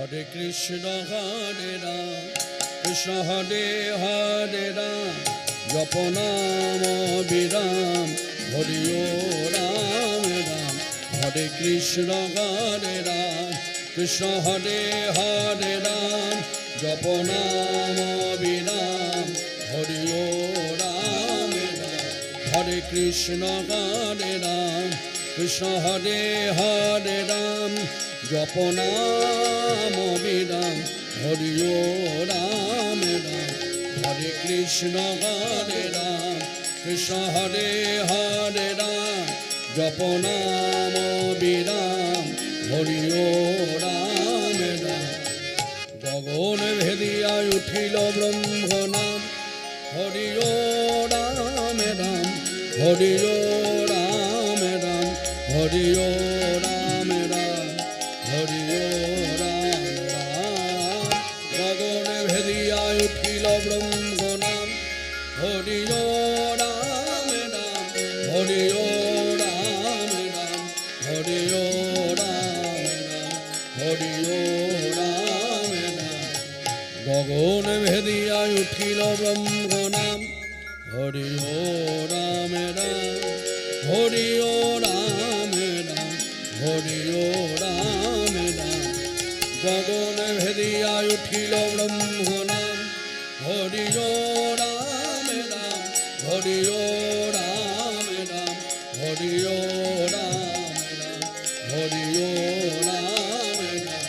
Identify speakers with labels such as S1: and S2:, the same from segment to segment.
S1: Hare Krishna Hare Ram Krishna Hare Hare Ram Japanama Viram Hare Ram Ram Hare Krishna Hare Ram Krishna Hare Hare Ram Japanama Viram Hare Ram Ram Hare Krishna Hare Ram Krishna Hare Hare Ram Japanama Viram Hare Ram Ram Hare Krishna Hare Ram Krishna Hare Hare Ram Japanama Viram Hare Ram Ram গগন ভেদিয়া উঠিল ব্রহ্ম নাম হরি রাম রাম হরি রাম রাম হরি রাম রাম হরি রাম রাম গগন ভেদিয়া উঠিল ব্রহ্ম নাম হরি রাম রাম হরি রাম রাম হরি রাম রাম হরি রাম গগন ভেদিয়া উঠিল ব্রহ্ম নাম হরি রাম রাম হরি রাম রাম হরি রাম রাম গগন ভেদিয়া উঠিল ব্রহ্ম নাম হরি রাম রাম হরি রাম রাম হরি রাম রাম হরি রাম রাম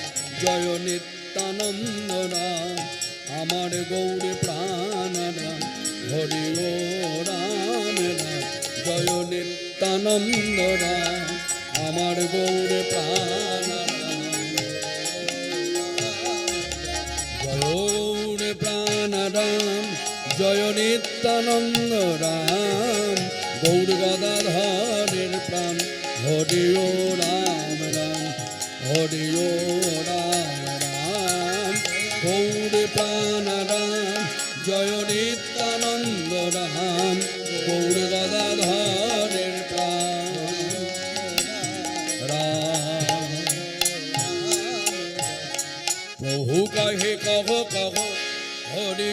S1: জয় নিত্যানন্দ রাম আমার গৌর প্রাণ রাম হরি রাম রাম জয় নিত্যানন্দ রাম আমার গৌর প্রাণ রাম জয় গৌর প্রাণ রাম জয় নিত্যানন্দ রাম গৌর গদাধরের প্রাণ হরি রাম রাম হরি রাম রাম গৌর প্রাণ রাম জয় নিত্যানন্দ রাম গৌর গদাধরের প্রাণ রাম প্রভু কহে কহ কহ হরি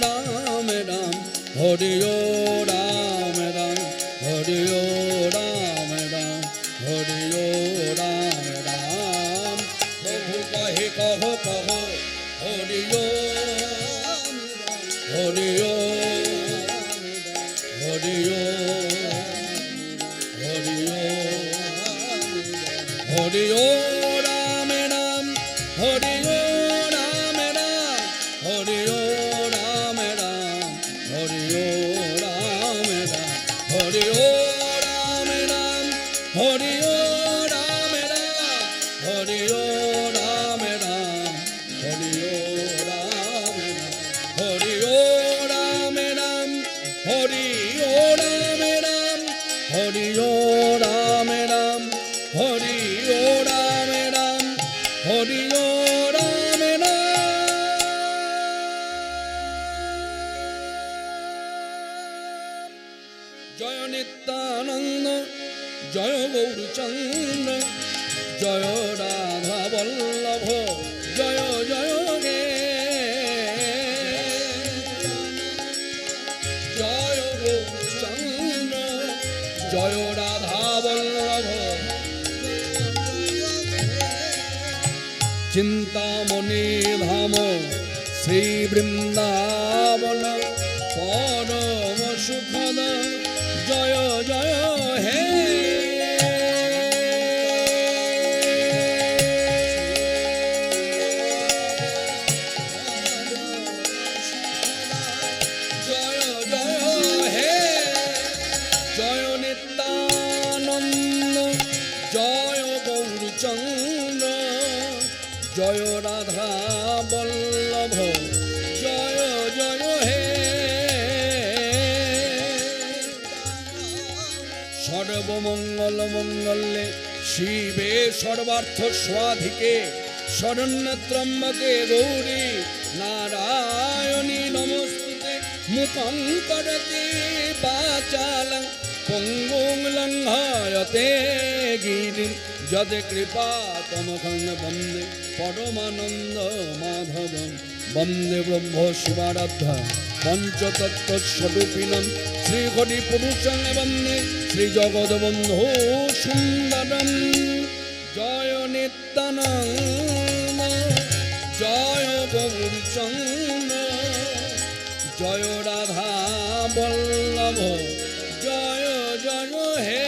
S1: রাম রাম হরি রাম রাম হরি রাম রাম হরি রাম রাম প্রভু কহে কহ কহ হরি হরি হরি হরি হরি রাম রাম হরি রাম রাম হরি রাম রাম হরি রাম রাম হরি রাম রাম হরি রাম রাম হরি রাম রাম হরি রাম হরি রাম রাম হরি রাম রাম হরি রাম রাম হরি রাম রাম হরি রাম রাম জয় নিত্যানন্দ জয় গৌরচন্দ্র জয় রাধা বল্লভ জয় জয় গে জয় গৌরচন্দ্র জয় রাধা বল্লভ চিন্তামণি ধাম শ্রী বৃন্দাবন পরম সুখদ জয় জয় হে জয় জয় হে জয় নিত্যানন্দ জয় গৌরচন্দ্র জয় রাধা বল্লভ জয় জয় হে সর্বমঙ্গল মঙ্গলে শিবে সর্বার্থ স্বাধিকে শরণ্য ত্রম্বকে গৌরী নারায়ণী নমস্তুতে মুখং করতি বাচালং পঙ্গুং লঙ্ঘয়তে গিরিম यद कृपा तमखं वंदे परमानंद माधवं वंदे ब्रह्म शिवाराध्य पंचतत्त्वस्वरूपिणं श्री हरि पुरुषं वंदे श्री जगद्बंधु सुंदरं जय नित्यानंद जय गौरचंद जय राधा वल्लभ जय जय हे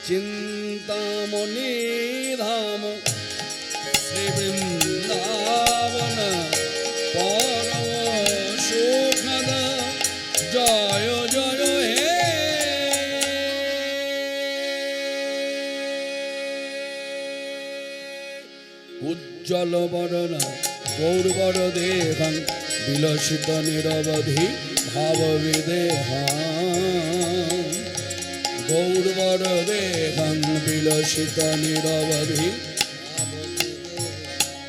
S1: चिंतामणि धाम श्री वृंदावन परम सुखद जय जय हे उज्ज्वल वरण गौरवर देहं विलसित निरवधि भाव विदेहं गौरवर देहं विलसित निरवधि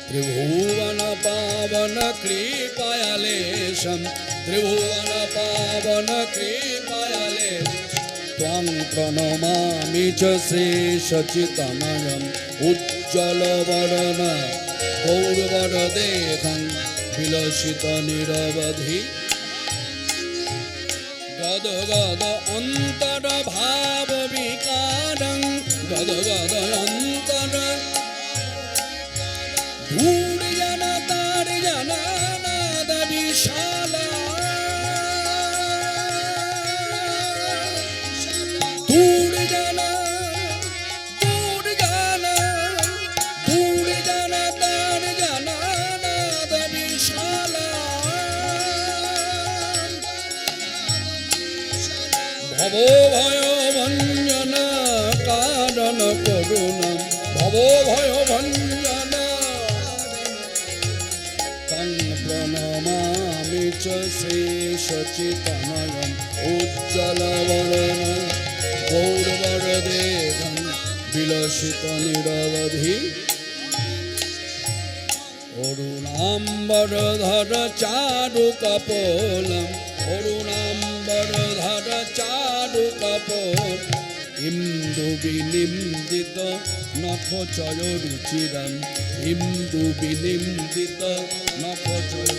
S1: त्रिभुवन पावन कृपायालेशं त्रिभुवन पावन कृपायालेशं त्वां प्रणमामि च श्रीशचितनयम् उज्ज्वलवरण गौरवर देहं विलसित निरवधि गद गद अंतर भाव विकारं गद गद अंतर धूल जन तार जन नाद विशाला धूल जन तार जन नाद विशाला भवो भय भंजन कारण करुणा भवो भय भंजन तं प्रणमामि च श्रीशचितनयम् उज्ज्वलवरण गौरवर देहं विलसित निरवधि अरुणाम्बरधर चारु कपोलम् अरुणाम्बरधर चारु कपोल इंदु विनिंदित नखचय रुचिरं इंदु विनिंदित नखचय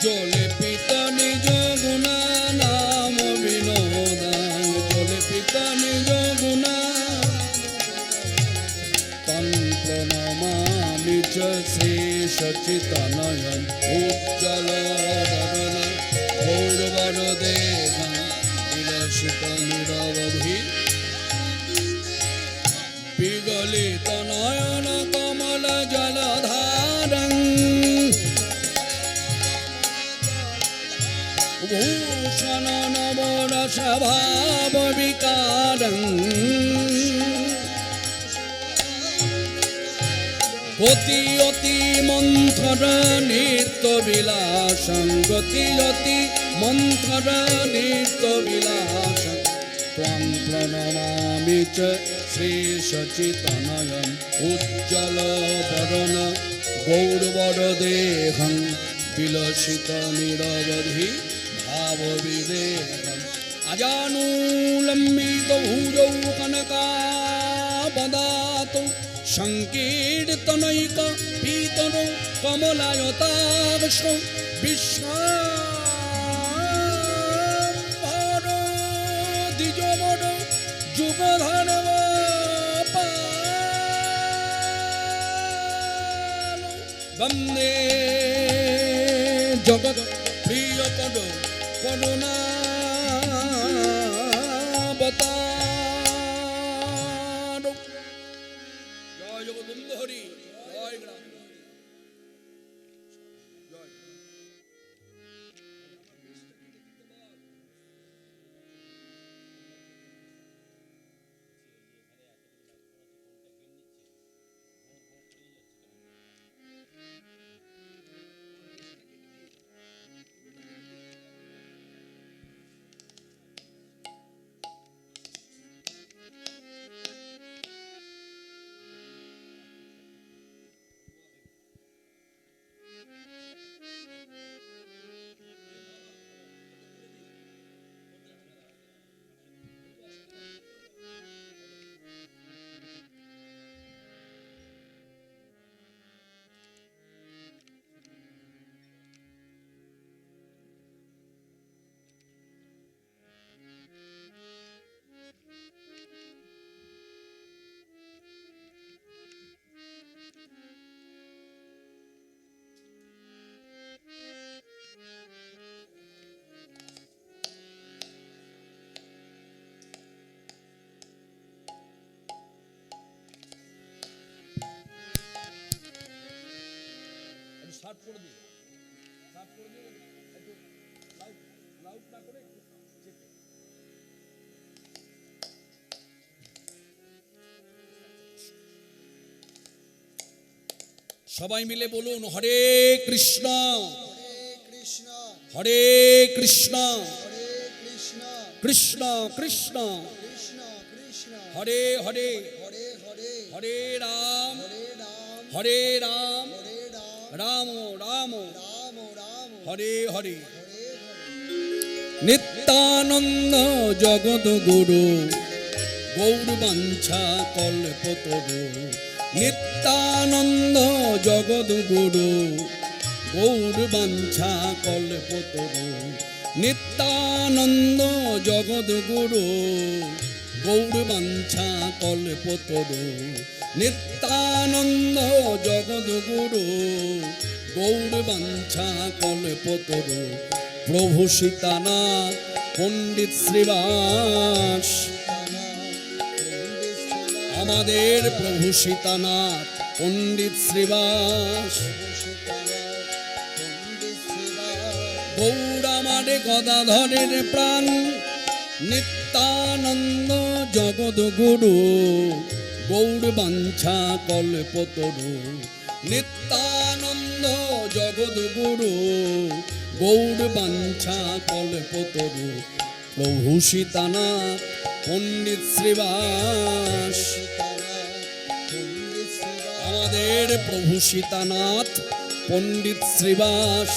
S1: जले पिता निज गुणा नाम विनोदां जले पिता निज गुणा तं प्रणमामि च श्रीशचितनयम् उज्ज्वलवरण गौरवर देहं विलसित निरवधि विगलित नयन कमल जलधारं भूषण नवरस भाव विकारं गति अति मंथर नित्य विलासं गति अति मंथर नित्य विलासं त्वां प्रणमामि च श्रीशचितनयम् उज्ज्वलवरण गौरवर देहं विलसित निरवधि भाव विदेहम् अजानुलम्बित भुजौ कनकावदातौ संकीर्तनैक पीतनो कमलायताक्षौ विश्वाम्भरो द्विजवरो जुगधर्मपालो वन्दे जगत् प्रियपदो करुणावतारो जय जगदम्ब हरि जय ग्राम করে দিই, সাফ করে দিয়ে একটু লাউড লাউড না করে একটু চেপে। সবাই মিলে বলুন হরে কৃষ্ণ হরে কৃষ্ণ কৃষ্ণ কৃষ্ণ হরে হরে হরে রাম হরে রাম রাম রাম হরে হরে। নিত্যানন্দ জগৎ গুরু গৌর বাঞ্ছা কল্পতরু। নিত্যানন্দ জগৎ গুরু গৌর বাঞ্ছা কল্পতরু। নিত্যানন্দ জগৎ গুরু গৌর বাঞ্ছা কল্পতরু। নিত্যানন্দ জগৎ গুরু গৌর বাঞ্ছা কল্পতরু। প্রভু সীতানাথ পণ্ডিত শ্রীবাস, আমাদের প্রভু সীতানাথ পণ্ডিত শ্রীবাস। গৌর আমারে গদাধরের প্রাণ। নিত্যানন্দ জগৎ গুরু গৌর বাঞ্ছা কল্পতরু। নিত্যানন্দ জগৎ গুরু গৌর বাঞ্ছা কল্পতরু। প্রভু সীতানাথ পণ্ডিত শ্রীবাস, আমাদের প্রভু সীতানাথ পণ্ডিত শ্রীবাস।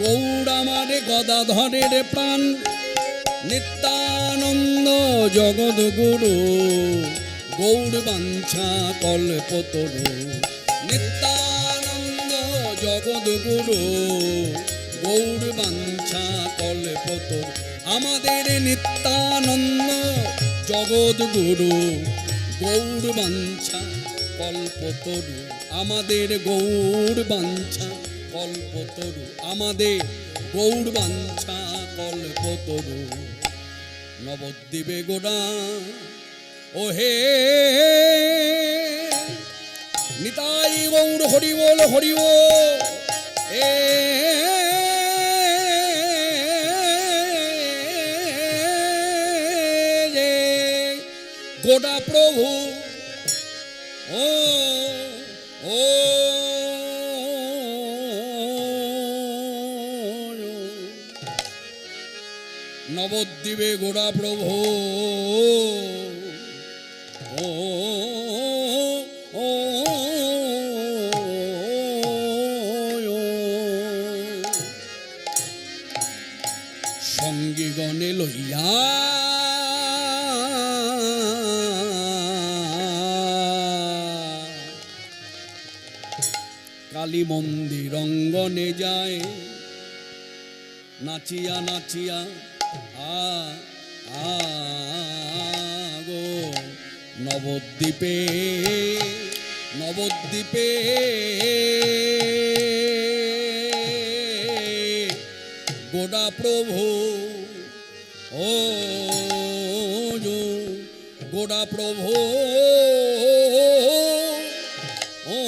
S1: গৌর আমারে গদাধরের প্রাণ। নিত্যানন্দ জগৎ গুরু গৌর বাঞ্ছা কল্পতরু। নিত্যানন্দ জগৎ গুরু গৌর বাঞ্ছা কল্পতরু। আমাদের নিত্যানন্দ জগৎ গুরু গৌর বাঞ্ছা কল্পতরু। আমাদের গৌর বাঞ্ছা কল্পতরু। আমাদের গৌর বাঞ্ছা কল্পতরু। নবদ্বীপে গোড়া ওহে নিতাই গৌর হরি বল হরি বল। এ গোটা প্রভু ও ও নবদ্বীপে গোড়া প্রভু ও ও সঙ্গীগণে লইয়া কালী মন্দির অঙ্গনে যায়। নাচিয়া নাচিয়া গো নবদ্বীপে নবদ্বীপে গোড়া প্রভু ও গোড়া প্রভু ও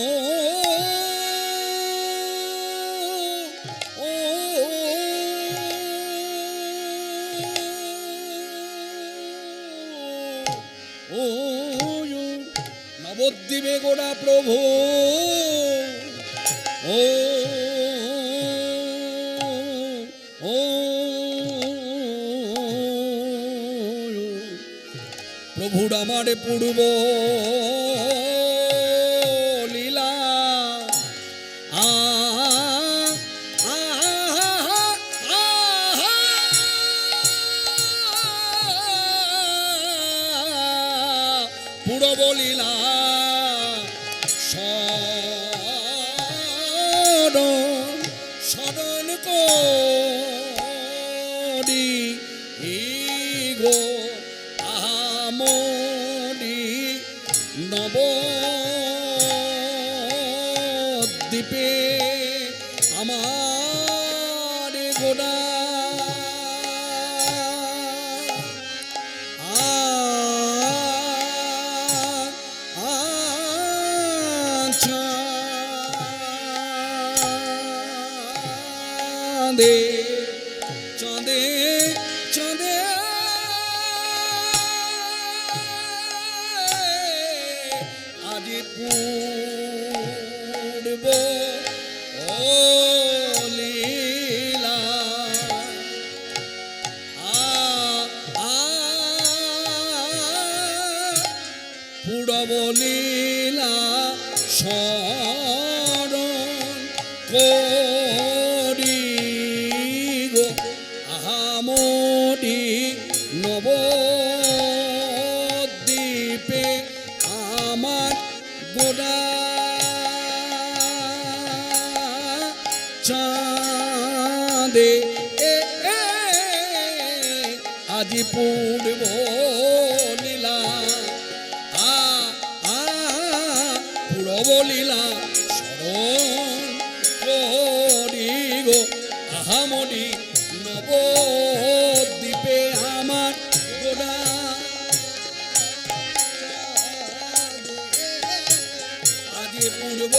S1: নবদ্বীপে গোড়া প্রভু ও ও প্রভুর আমার পূর্ব লীলা পূর্ব লীলা স্মরণ করি গো আমরি নবদ্বীপে আমার গোড়া
S2: শরণ করি গো আহামরি নবদ্বীপে আমার গোড়া চাঁদে আজি পূর্ব লীলা পূর্ব লীলা স্মরণ করি গো আহামরি নবদ্বীপে আমার গোড়া আজি পূর্ব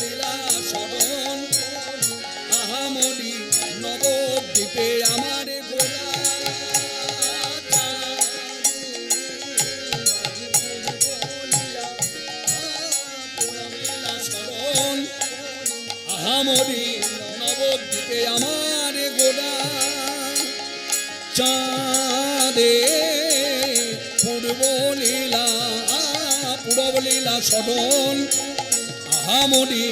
S2: লীলা স্মরণ আহামরি নবদ্বীপে আমার গোড়া স্মরণ আহামরি নবদ্বীপে আমার গোড়া চাঁদে পূর্ব লীলা স্মরণ আহামরি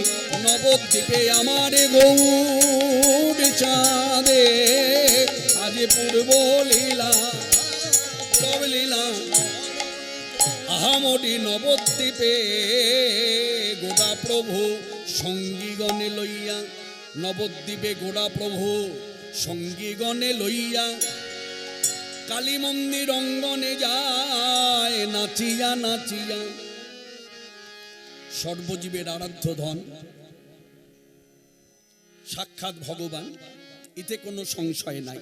S2: নবদ্বীপে আমার গৌর চাঁদে আজ পূর্ব লীলা আহামরি নবদ্বীপে গোড়া প্রভু সঙ্গীগণে লইয়া নবদ্বীপে গোড়া প্রভু সঙ্গীগণে লইয়া কালী মন্দির অঙ্গনে যায় নাচিয়া নাচিয়া সর্বজীবের আরাধ্য ধন সাক্ষাৎ ভগবান, এতে কোনো সংশয় নাই।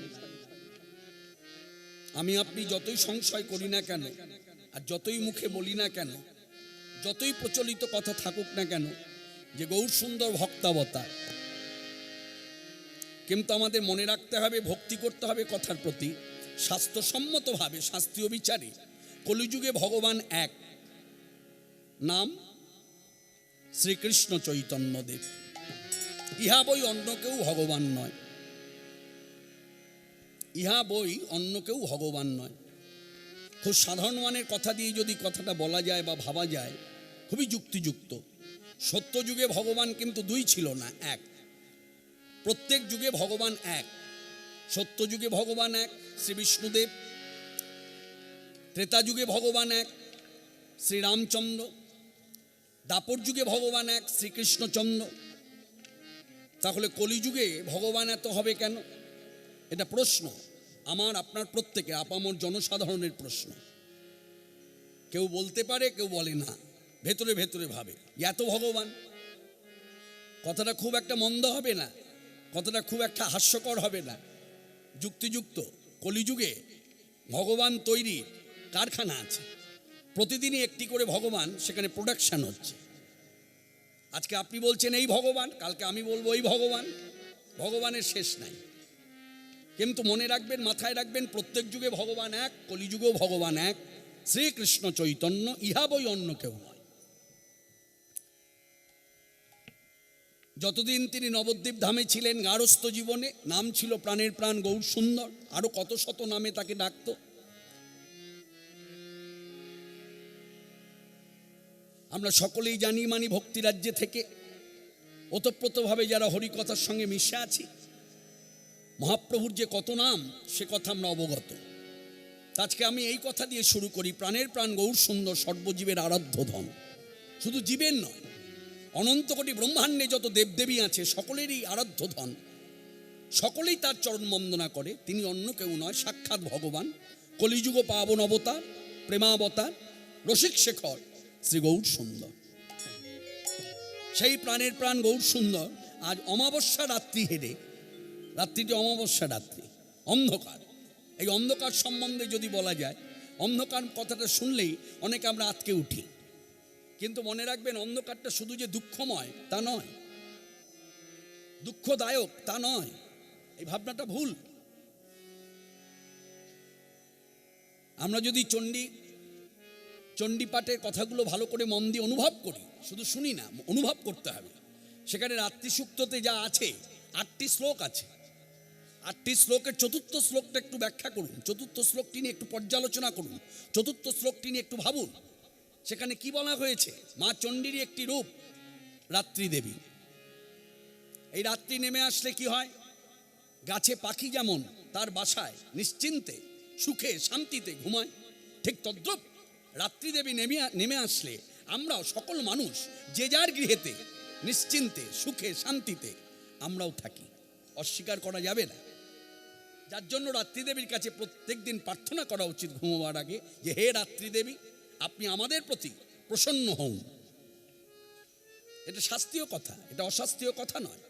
S2: আমি আপনি যতই সংশয় করি না কেন আর যতই মুখে বলি না কেন, যতই প্রচলিত কথা থাকুক না কেন যে গৌর সুন্দর ভক্তাবতার, কিন্তু আমাদের মনে রাখতে হবে, ভক্তি করতে হবে কথার প্রতি শাস্ত্রসম্মতভাবে, শাস্ত্রীয় বিচারে কলিযুগে ভগবান এক, নাম শ্রীকৃষ্ণ চৈতন্যদেব। ইহা বই অন্য কেউ ভগবান নয়, ইহা বই অন্য কেউ ভগবান নয়। খুব সাধারণ মানের কথা দিয়ে যদি কথাটা বলা যায় বা ভাবা যায়, খুবই যুক্তিযুক্ত। সত্য যুগে ভগবান কিন্তু দুই ছিল না, এক। প্রত্যেক যুগে ভগবান এক। সত্য যুগে ভগবান এক, শ্রী বিষ্ণুদেব। ত্রেতা যুগে ভগবান এক, শ্রীরামচন্দ্র। দাপর যুগে ভগবান এক, শ্রীকৃষ্ণচন্দ্র। তাহলে কলিযুগে ভগবান এত হবে কেন? এটা প্রশ্ন আমার, আপনার, প্রত্যেকের, আপামর জনসাধারণের প্রশ্ন। কেউ বলতে পারে, কেউ বলে না, ভেতরে ভেতরে ভাবে এত ভগবান। কথাটা খুব একটা মন্দ হবে না, কথাটা খুব একটা হাস্যকর হবে না, যুক্তিযুক্ত। কলিযুগে ভগবান তৈরি কারখানা আছে, প্রতিদিনই একটি করে ভগবান সেখানে প্রোডাকশন হচ্ছে। আজকে আপনি বলছেন এই ভগবান, কালকে আমি বলবো এই ভগবান। ভগবানের শেষ নাই। কিন্তু মনে রাখবেন, মাথায় রাখবেন, প্রত্যেক যুগে ভগবান এক, কলিযুগেও ভগবান এক, শ্রীকৃষ্ণ চৈতন্য, ইহা বই অন্য কেউ নয়। যতদিন তিনি নবদ্বীপ ধামে ছিলেন, গারস্থ জীবনে নাম ছিল প্রাণের প্রাণ গৌর সুন্দর, আরো কত শত নামে তাকে ডাকত। আমরা সকলেই জানি মানি ভক্তি রাজ্যে থেকে ওতপ্রোতভাবে যারা হরিকথার সঙ্গে মিশে আছি, মহাপ্রভুর যে কত নাম সে কথা আমরা অবগত। আজকে আমি এই কথা দিয়ে শুরু করি, প্রাণের প্রাণ গৌর সুন্দর সর্বজীবের আরাধ্য ধন। শুধু জীবের নয়, অনন্ত কোটি ব্রহ্মাণ্ডে যত দেবদেবী আছে সকলেরই আরাধ্য ধন, সকলেই তার চরণ বন্দনা করে। তিনি অন্য কেউ নয়, সাক্ষাৎ ভগবান, কলিযুগ পাবন অবতার, প্রেমাবতার, রসিক শেখর শ্রী গৌর সুন্দর। সেই প্রাণের প্রাণ গৌর সুন্দর আজ অমাবস্যা রাত্রি হেরে, রাত্রিটি অমাবস্যা রাত্রি, অন্ধকার। এই অন্ধকার সম্বন্ধে যদি বলা যায়, অন্ধকার কথাটা শুনলেই অনেকে আমরা আটকে উঠি। কিন্তু মনে রাখবেন, অন্ধকারটা শুধু যে দুঃখময় তা নয়, দুঃখদায়ক তা নয়, এই ভাবনাটা ভুল। আমরা যদি চণ্ডীপাঠের কথাগুলো ভালো করে মন দিয়ে অনুভব করি, শুধু শুনি না, অনুভব করতে হবে। সেখানে রাত্রি সুক্ততে যা আছে, 8টি শ্লোক আছে। 8টি শ্লোকের চতুর্থ শ্লোকটা একটু ব্যাখ্যা করুন, চতুর্থ শ্লোকটি নিয়ে একটু পর্যালোচনা করুন, চতুর্থ শ্লোকটি নিয়ে একটু ভাবুন। সেখানে কি বলা হয়েছে? মা চণ্ডীরই একটি রূপ রাত্রি দেবী। এই রাত্রি নেমে আসলে কি হয়? গাছে পাখি যেমন তার বাসায় নিশ্চিন্তে সুখে শান্তিতে ঘুমায়, ঠিক তদ্রূপ রাত্রি দেবী নেমে আসলে আমরাও সকল মানুষ যে যার গৃহেতে নিশ্চিন্তে সুখে শান্তিতে আমরাও থাকি, অস্বীকার করা যাবে না। যার জন্য রাত্রি দেবীর কাছে প্রত্যেক দিন প্রার্থনা করা উচিত ঘুমোবার আগে, যে হে রাত্রি দেবী, আপনি আমাদের প্রতি প্রসন্ন হন। এটা শাস্ত্রীয় কথা, এটা অশাস্ত্রীয় কথা নয়।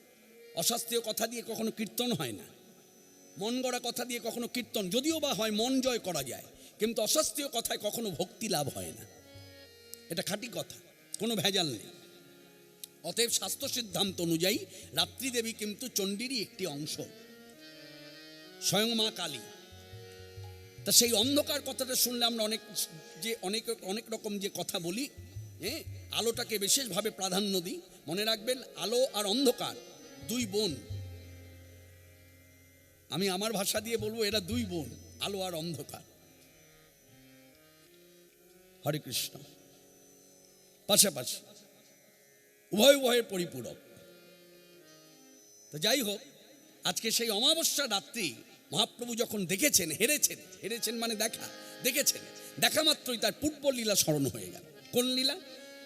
S2: অশাস্ত্রীয় কথা দিয়ে কখনো কীর্তন হয় না, মন গড়া কথা দিয়ে কখনো কীর্তন যদিও বা হয়, মন জয় করা যায়, কিন্তু অশাস্ত্রীয় কথায় কখনো ভক্তি লাভ হয় না। এটা খাঁটি কথা, কোনো ভেজাল নেই। অতএব শাস্ত্র সিদ্ধান্ত অনুযায়ী রাত্রি দেবী কিন্তু চণ্ডীরই একটি অংশ, স্বয়ং মা কালী। তা সেই অন্ধকার কথাটা শুনলে আমরা অনেক রকম যে কথা বলি, হ্যাঁ, আলোটাকে বিশেষভাবে প্রাধান্য দিই। মনে রাখবেন, আলো আর অন্ধকার দুই বোন। আমি আমার ভাষা দিয়ে বলবো, এরা দুই বোন, আলো আর অন্ধকার। হরে কৃষ্ণ। পাশাপাশি উভয়ের পরিপূরক। তো যাই হোক, আজকে সেই অমাবস্যা রাত্রি মহাপ্রভু যখন দেখেছেন, হেরেছেন মানে দেখেছেন, দেখা মাত্রই তার পূর্ব লীলা স্মরণ হয়ে গেল। কোন লীলা?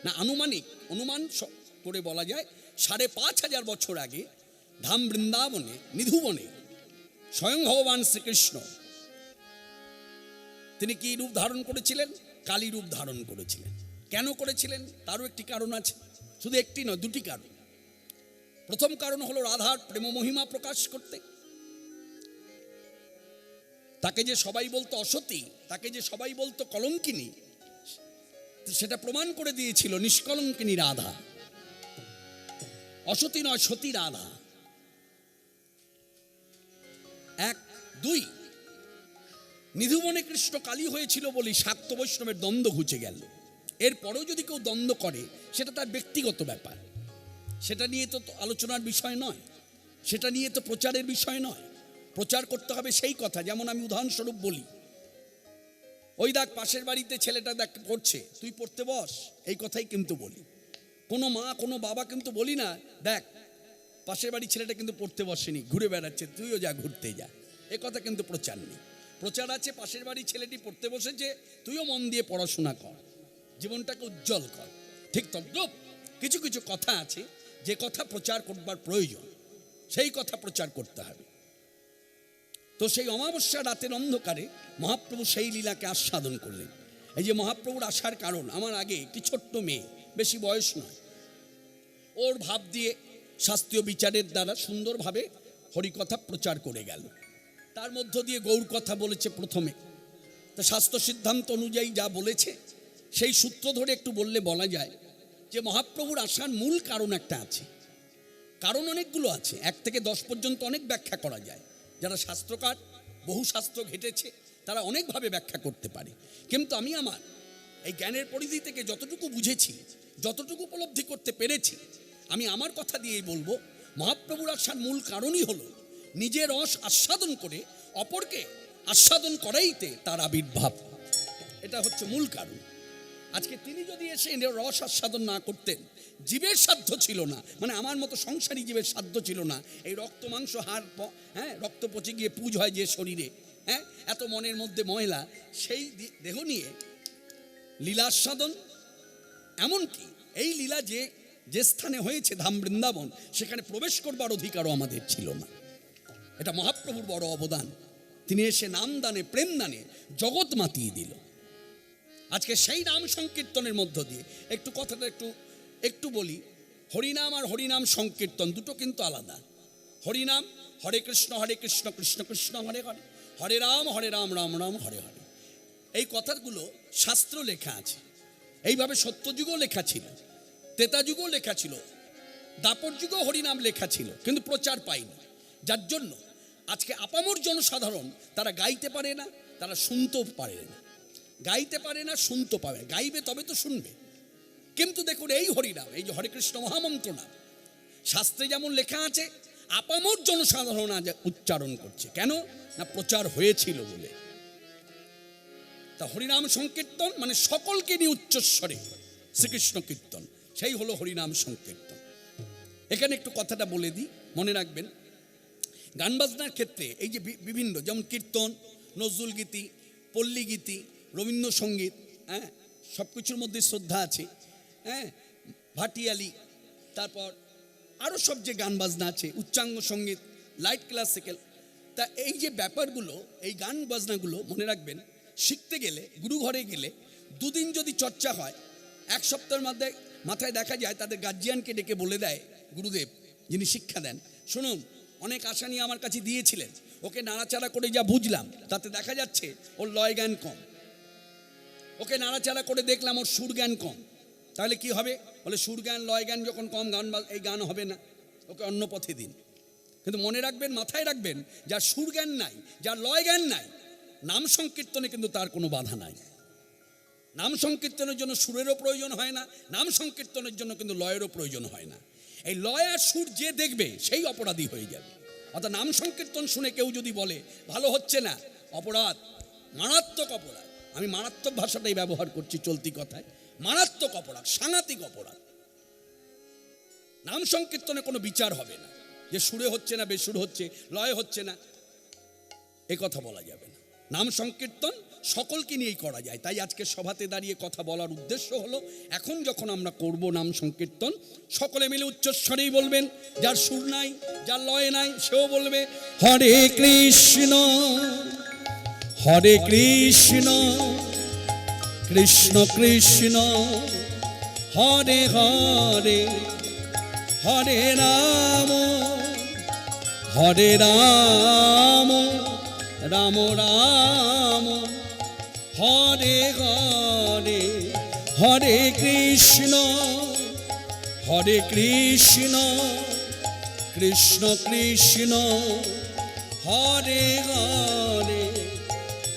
S2: না, অনুমান করে বলা যায় ৫,৫০০ বছর আগে ধাম বৃন্দাবনে নিধুবনে স্বয়ং ভগবান শ্রীকৃষ্ণ তিনি কি রূপ ধারণ করেছিলেন? কালী রূপ ধারণ করেছিলেন। কেন করেছিলেন? তারও একটি কারণ আছে, শুধু একটি নয়, দুটি কারণ। প্রথম কারণ হলো রাধার প্রেম মহিমা প্রকাশ করতে। তাকে যে সবাই বলতো অসতী, তাকে যে সবাই বলতো কলঙ্কিনী, সেটা প্রমাণ করে দিয়েছিল নিষ্কলঙ্কিনী রাধা। অসতী নয়, সতী রাধা। ১, ২, নিধুবনে কৃষ্ণ কালী হয়েছিল বলে শাক্ত বৈষ্ণবের দ্বন্দ্ব ঘুচে গেল। এরপরেও যদি কেউ দ্বন্দ্ব করে, সেটা তার ব্যক্তিগত ব্যাপার, সেটা নিয়ে তো আলোচনার বিষয় নয়, সেটা নিয়ে তো প্রচারের বিষয় নয়। প্রচার করতে হবে সেই কথা। যেমন আমি উদাহরণস্বরূপ বলি, ওই দেখ পাশের বাড়িতে ছেলেটা দেখ পড়ছে, তুই পড়তে বস, এই কথাই কিন্তু বলি। কোনো মা কোনো বাবা কিন্তু বলি না, দেখ পাশের বাড়ির ছেলেটা কিন্তু পড়তে বসেনি, ঘুরে বেড়াচ্ছে, তুইও যা, ঘুরতে যা। এ কথা কিন্তু প্রচার নেই। প্রচার আছে, পাশের বাড়ির ছেলেটি পড়তে বসেছে, তুইও মন দিয়ে পড়াশোনা কর, জীবনটাকে উজ্জ্বল কর। ঠিক তদ্রূপ কিছু কিছু কথা আছে, যে কথা প্রচার করবার প্রয়োজন, সেই কথা প্রচার করতে হবে। তো সেই অমাবস্যা রাতের অন্ধকারে মহাপ্রভু সেই লীলাকে আস্বাদন করলেন। এই যে মহাপ্রভুর আসার কারণ, আমার আগে একটি ছোট্ট মেয়ে, বেশি বয়স নয়, ওর ভাব দিয়ে শাস্ত্রীয় বিচারের দ্বারা সুন্দরভাবে হরিকথা প্রচার করে গেল। তার মধ্য দিয়ে গৌর কথা বলেছে প্রথমে। তা শাস্ত্র সিদ্ধান্ত অনুযায়ী যা বলেছে, সেই সূত্র ধরে একটু বললে বলা যায় যে মহাপ্রভুর আসার মূল কারণ একটা আছে। কারণ অনেকগুলো আছে, ১ থেকে ১০ পর্যন্ত অনেক ব্যাখ্যা করা যায়। যারা শাস্ত্রকার, বহু শাস্ত্র ঘেটেছে, তারা অনেকভাবে ব্যাখ্যা করতে পারে। কিন্তু আমি আমার এই জ্ঞানের পরিধি থেকে যতটুকু বুঝেছি, যতটুকু উপলব্ধি করতে পেরেছি, আমি আমার কথা দিয়েই বলবো, মহাপ্রভুর আসার মূল কারণই হলো নিজের রস আস্বাদন করে অপরকে আস্বাদন করাইতে তার আবির্ভাব। এটা হচ্ছে মূল কারণ। আজকে তিনি যদি এসে রস আস্বাদন না করতেন, জীবের সাধ্য ছিল না, মানে আমার মতো সংসারী জীবের সাধ্য ছিল না, এই রক্ত মাংস হাড়, হ্যাঁ, রক্ত পচে গিয়ে পুজ হয় যে শরীরে, হ্যাঁ, এত মনের মধ্যে ময়লা, সেই দেহ নিয়ে লীলাস্বাদন, এমনকি এই লীলা যে স্থানে হয়েছে ধাম বৃন্দাবন, সেখানে প্রবেশ করবার অধিকারও আমাদের ছিল না। এটা মহাপ্রভুর বড় অবদান। তিনি এসে নাম দানে, প্রেম দানে জগৎ মাতিয়ে দিল। আজকে সেই নাম সংকীর্তনের মধ্য দিয়ে কথাটা একটু বলি। হরিনাম আর হরিনাম সংকীর্তন দুটো কিন্তু আলাদা। হরিনাম হরে কৃষ্ণ কৃষ্ণ কৃষ্ণ হরে হরে, হরে রাম রাম রাম হরে হরে। এই কথাগুলো শাস্ত্র লেখা আছে। এইভাবে সত্যযুগও লেখা ছিল, ত্রেতা যুগও লেখা ছিল, দাপর যুগও হরিনাম লেখা ছিল, কিন্তু প্রচার পায়নি। যার জন্য আজকে আপামর জনসাধারণ তারা গাইতে পারে না, তারা শুনতেও পারে না। গাইতে পারে না, শুনতে পাবে, গাইবে তবে তো শুনবে। কিন্তু দেখুন, এই হরিনাম, এই যে হরে কৃষ্ণ মহামন্ত্র নাম, শাস্ত্রে যেমন লেখা আছে, আপামর জনসাধারণ আজ উচ্চারণ করছে। কেন না? প্রচার হয়েছিল বলে। তা হরিনাম সংকীর্তন মানে সকলকে নিয়ে উচ্চস্বরে শ্রীকৃষ্ণ কীর্তন, সেই হলো হরিনাম সংকীর্তন। এখানে একটু কথাটা বলে দিই, মনে রাখবেন। গান বাজনার ক্ষেত্রে এই যে বিভিন্ন, যেমন কীর্তন, নজরুল গীতি, পল্লী গীতি, রবীন্দ্রসঙ্গীত, হ্যাঁ, সব কিছুর মধ্যে শ্রদ্ধা আছে, হ্যাঁ, ভাটিয়ালি, তারপর আরও সব যে গান বাজনা আছে, উচ্চাঙ্গ সঙ্গীত, লাইট ক্লাসিক্যাল। তা এই যে ব্যাপারগুলো, এই গান বাজনাগুলো মনে রাখবেন, শিখতে গেলে গুরু ঘরে গেলে দুদিন যদি চর্চা হয়, এক সপ্তাহের মধ্যে মাথায় দেখা যায় তাদের গার্জিয়ানকে ডেকে বলে দেয় গুরুদেব যিনি শিক্ষা দেন, শুনুন অনেক আশা নিয়ে আমার কাছে দিয়েছিলেন, ওকে নাড়াচাড়া করে যা বুঝলাম তাতে দেখা যাচ্ছে ওর লয় জ্ঞান কম, ওকে নাড়াচাড়া করে দেখলাম ওর সুর জ্ঞান কম, তাহলে কি হবে? বলে সুর জ্ঞান লয় জ্ঞান যখন কম, এই গান হবে না, ওকে অন্য পথে দিন। কিন্তু মনে রাখবেন, মাথায় রাখবেন, যার সুর জ্ঞান নাই, যার লয় জ্ঞান নাই, নাম সংকীর্তনে কিন্তু তার কোনো বাধা নাই। নাম সংকীর্তনের জন্য সুরেরও প্রয়োজন হয় না, নাম সংকীর্তনের জন্য কিন্তু লয়েরও প্রয়োজন হয় না। এই লয় আর সুর যে দেখবে সেই অপরাধী হয়ে যাবে। অর্থাৎ নাম সংকীর্তন শুনে কেউ যদি বলে ভালো হচ্ছে না, অপরাধ, মারাত্মক অপরাধ। আমি মারাত্মক ভাষাটাই ব্যবহার করছি চলতি কথায়, মারাত্মক অপরাধ, সাংঘাতিক অপরাধ। নাম সংকীর্তনে কোনো বিচার হবে না যে সুরে হচ্ছে না, বেসুর হচ্ছে, লয় হচ্ছে না, এ কথা বলা যাবে না। নাম সংকীর্তন সকলকে নিয়েই করা যায়। তাই আজকে সভাতে দাঁড়িয়ে কথা বলার উদ্দেশ্য হলো, এখন যখন আমরা করব নাম সংকীর্তন, সকলে মিলে উচ্চস্বরেই বলবেন, যার সুর নাই, যার লয় নাই, সেও বলবে হরে কৃষ্ণ হরে কৃষ্ণ কৃষ্ণ কৃষ্ণ হরে হরে হরে রাম হরে রাম রাম রাম হরে হরে হরে কৃষ্ণ কৃষ্ণ কৃষ্ণ হরে হরে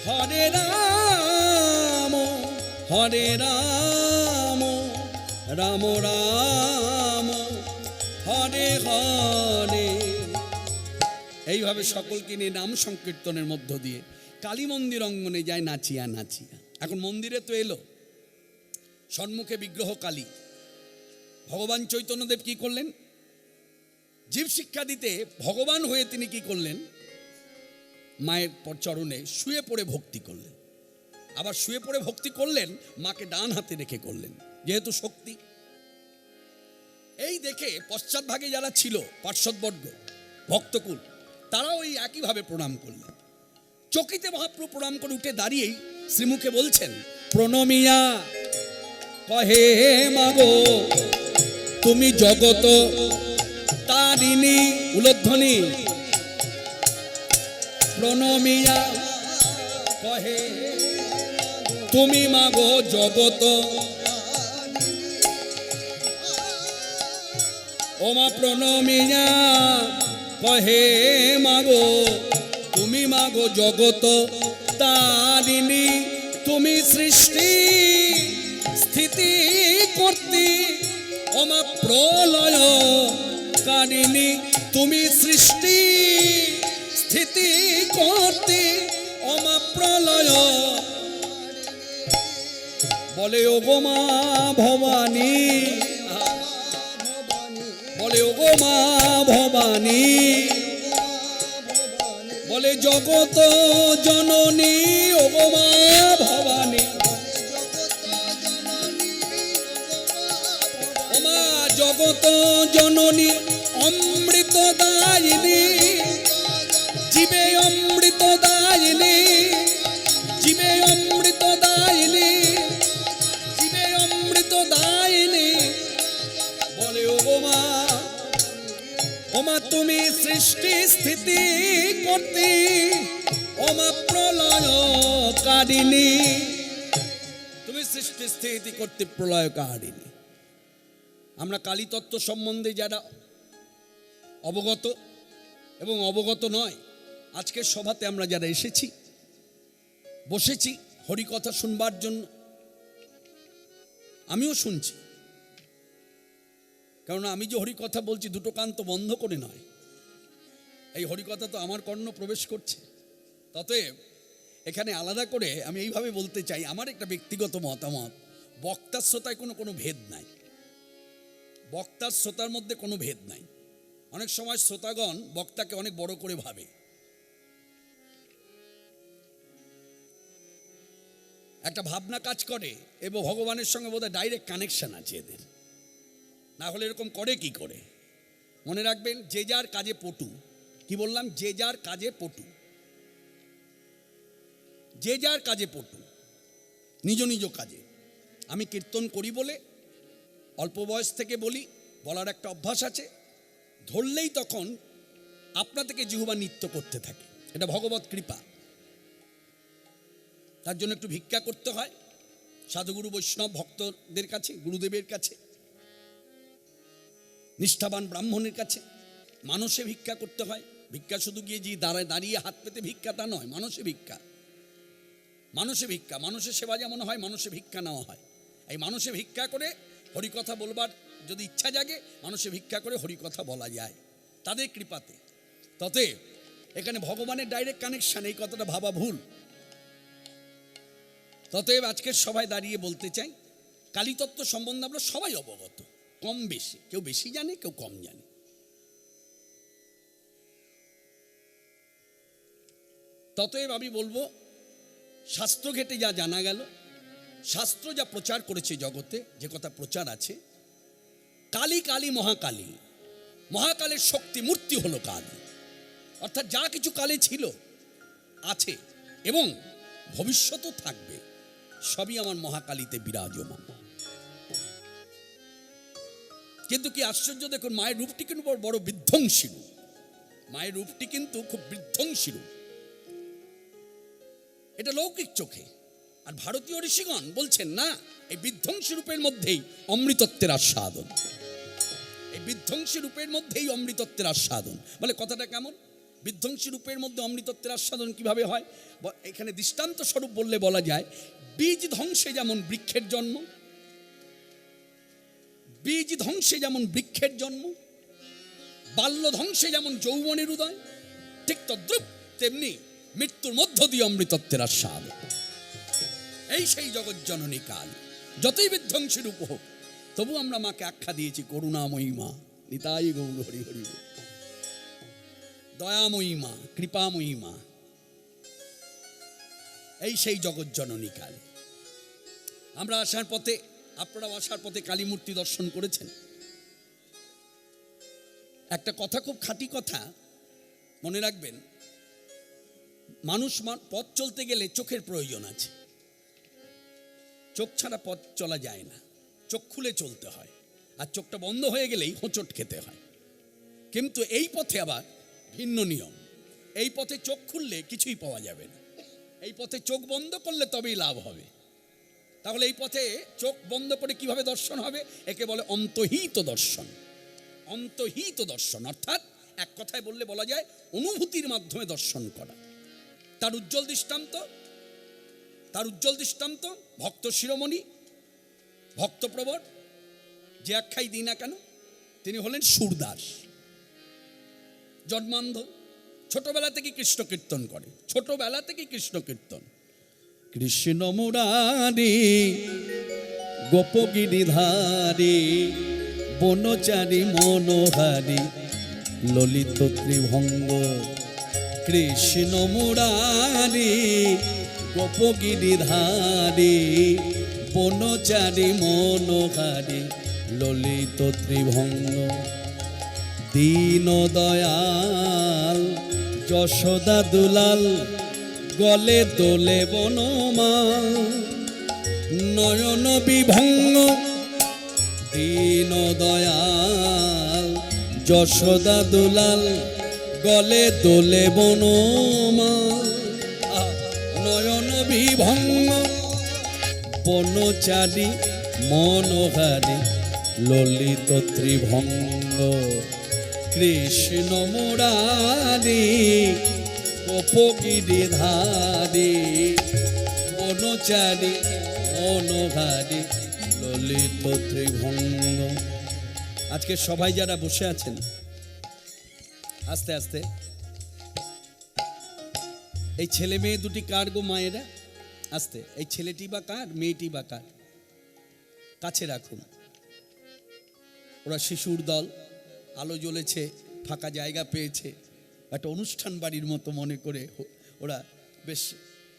S2: হরে রাম রাম রাম হরে হরে। এইভাবে সকলকে নিয়ে নাম সংকীর্তনের মধ্য দিয়ে কালী মন্দির অঙ্গনে যায় নাচিয়া নাচিয়া। এখন মন্দিরে তো এলো, সম্মুখে বিগ্রহ কালী। ভগবান চৈতন্যদেব কি করলেন? জীব শিক্ষা দিতে ভগবান হয়ে তিনি কি করলেন? মায়ের চরণে শুয়ে পড়ে ভক্তি করলেন। আবার শুয়ে পড়ে ভক্তি করলেন, মাকে ডান হাতে রেখে করলেন, যেহেতু শক্তি। এই দেখে পশ্চাৎভাগে যারা ছিল পার্শ্বদবর্গ, ভক্তকুল, তারাও এই একইভাবে প্রণাম করলেন। চকিতে মহাপ্রভু প্রণাম করে উঠে দাঁড়িয়েই শ্রীমুখে বলছেন, প্রণমিয়া কহে মাগো তুমি জগত তারিণী, উলধ্বনি, প্রণমিয়া কহে তুমি মাগো জগত, ওমা প্রণমিয়া কহে মাগো তুমি মাগো জগত তারিণী, তুমি সৃষ্টি স্থিতি কর্তি, ওমা প্রলয় কারিণী, তুমি সৃষ্টি স্থিতি কর্তি, ওমা প্রলয়। বলে ও গো মা ভবানী, বলে ও গো মা ভবানী, বলে জগত জননী ও গো মা ভবানী, ও মা জগত জননী অমৃত দায়িনী, জীবে অমৃত দায়িনী, জীবে অমৃত দায়িনী, জীবে অমৃত দায়িনী। বলে ও গো মা, ও মা তুমি সৃষ্টি স্থিতি করতে, ও মা প্রলয় কারিণী, তুমি সৃষ্টি স্থিতি করতে প্রলয় কারিণী। আমরা কালী তত্ত্ব সম্বন্ধে যারা অবগত এবং অবগত নয়, আজকের সভাতে আমরা যারা এসেছি, বসেছি হরিকথা শুনবার জন্য, আমিও শুনছি, কারণ আমি যে হরিকথা বলছি দুটো কান তো বন্ধ করে নয়, এই হরিকথা তো আমার কর্ণ প্রবেশ করছে। ততএব এখানে আলাদা করে আমি এইভাবে বলতে চাই, আমার একটা ব্যক্তিগত মতামত, বক্তার শ্রোতায় কোনো ভেদ নাই। বক্তার শ্রোতার মধ্যে কোনো ভেদ নাই। অনেক সময় শ্রোতাগণ বক্তাকে অনেক বড় করে ভাবে। একটা ভাবনা কাজ করে এবং ভগবানের সঙ্গে বোধহয় ডাইরেক্ট কানেকশন আছে এদের, না হলে এরকম করে কি করে? মনে রাখবেন, যে যার কাজে পটু। কি বললাম? যে যার কাজে পটু, যে যার কাজে পটু, নিজ নিজ কাজে। আমি কীর্তন করি বলে অল্প বয়স থেকে বলি, বলার একটা অভ্যাস আছে, ধরলেই তখন আপনা থেকে জিহ্বা নৃত্য করতে থাকে। এটা ভগবত কৃপা। তার জন্য একটু ভিক্ষা করতে হয় সাধুগুরু বৈষ্ণব ভক্তদের কাছে, গুরুদেবের কাছে, নিষ্ঠাবান ব্রাহ্মণের কাছে। মানুষে ভিক্ষা করতে হয়। ভিক্ষা শুধু গিয়ে যে দাঁড়িয়ে হাত পেতে ভিক্ষা তা নয়, মানুষে ভিক্ষা। মানুষে ভিক্ষা, মানুষের সেবা যেমন হয়, মানুষে ভিক্ষা নেওয়া হয়। এই মানুষে ভিক্ষা করে হরিকথা বলবার যদি ইচ্ছা জাগে, মানুষে ভিক্ষা করে হরিকথা বলা যায় তাদের কৃপাতে। ততে এখানে ভগবানের ডাইরেক্ট কানেকশন, এই কথাটা ভাবা ভুল। ততএব আজকের সভায় দাঁড়িয়ে বলতে চাই, কালীতত্ত্ব সম্বন্ধে আমরা সবাই অবগত, কম বেশি, কেউ বেশি জানে, কেউ কম জানে। ততএব আমি বলবো, শাস্ত্র ঘেটে যা জানা গেল, শাস্ত্র যা প্রচার করেছে জগতে, যে কথা প্রচার আছে, কালী কালী মহাকালী, মহাকালের শক্তি মূর্তি হলো কালী। অর্থাৎ যা কিছু কালে ছিল, আছে এবং ভবিষ্যতও থাকবে, সবই আমার মহাকালীতে বিরাজমান। কিন্তু কি আশ্চর্য দেখুন, মায়ের রূপটি কিন্তু বড় বিধ্বংসী রূপ। মায়ের রূপটি কিন্তু খুব বিধ্বংসী রূপ, এটা লৌকিক চোখে। আর ভারতীয় ঋষিগণ বলছেন না, এই বিধ্বংসী রূপের মধ্যেই অমৃতত্বের আস্বাদন, এই বিধ্বংসী রূপের মধ্যেই অমৃতত্বের আস্বাদন। বলে কথাটা কেমন? বিধ্বংসী রূপের মধ্যে অমৃতত্বের আস্বাদন কিভাবে হয়? এখানে দৃষ্টান্ত স্বরূপ বললে বলা যায়, বীজ ধ্বংসে যেমন বৃক্ষের জন্ম, বীজ ধ্বংসে যেমন বৃক্ষের জন্ম, বাল্য ধ্বংসে যেমন যৌবনের উদয়, ঠিক তদ্রূপ তেমনি মৃত্যুর মধ্য দিয়ে অমৃতত্বের আস্বাদ। এই সেই জগজ্জননী কাল। যতই বিধ্বংসী রূপ হোক, তবু আমরা মাকে আখ্যা দিয়েছি করুণাময়ী মা, নিতাই গৌর হরি হরি, দয়াময়ী মা, কৃপাময়ী মা। এই সেই জগজ্জননী কাল। আমরা আসার পথে, আপনারা আসার পথে কালী মূর্তি দর্শন করেছেন। একটা কথা, খুব খাঁটি কথা মনে রাখবেন, মানুষ পথ চলতে গেলে চোখের প্রয়োজন আছে। চোখ ছাড়া পথ চলা যায় না, চোখ খুলে চলতে হয়, আর চোখটা বন্ধ হয়ে গেলেই হোঁচট খেতে হয়। কিন্তু এই পথে আবার ভিন্ন নিয়ম। এই পথে চোখ খুললে কিছুই পাওয়া যাবে না, এই পথে চোখ বন্ধ করলে তবেই লাভ হবে। তাহলে এই পথে চোখ বন্ধ করে কিভাবে দর্শন হবে? একে বলে অন্তহিত দর্শন। অন্তহিত দর্শন অর্থাৎ এক কথায় বললে বলা যায় অনুভূতির মাধ্যমে দর্শন করা। তার উজ্জ্বল দৃষ্টান্ত ভক্ত শিরোমণি, ভক্তপ্রবর, যে আখ্যাই দিই না কেন, তিনি হলেন সুরদাস। জন্মান্ধ, ছোটবেলা থেকে কৃষ্ণ কীর্তন করে, ছোটবেলা থেকে কৃষ্ণ কীর্তন। কৃষ্ণ মুরারি গোপগিরিধারী বনচারী মনোহারী ললিত ত্রিভঙ্গ। কৃষ্ণ মুরারি গোপগিরিধারী বনচারী মনোহারী ললিত ত্রিভঙ্গ। দীন দয়াল যশোদা দুলাল গলে দোলে বনমাল। নয়ন বিভঙ্গ দীন দয়াল যশোদা দুলাল গলে দোলে বনমাল। নয়ন বিভঙ্গ বনচারী মনোহারী ললিত ত্রিভঙ্গ। কৃষ্ণ মুরারি গোপগিরিধারী বনচারী মনোহারী ললিত ত্রিভঙ্গ। আজকে সবাই যারা বসে আছেন, আস্তে আস্তে এই ছেলে মেয়ে দুটি কার গো মায়েরা? আস্তে, এই ছেলেটি বা কার, মেয়েটি বা কার? কাছে রাখুন। ওরা শিশুর দল, আলো জ্বলেছে, ফাঁকা জায়গা পেয়েছে, একটা অনুষ্ঠান বাড়ির মতো মনে করে ওরা বেশ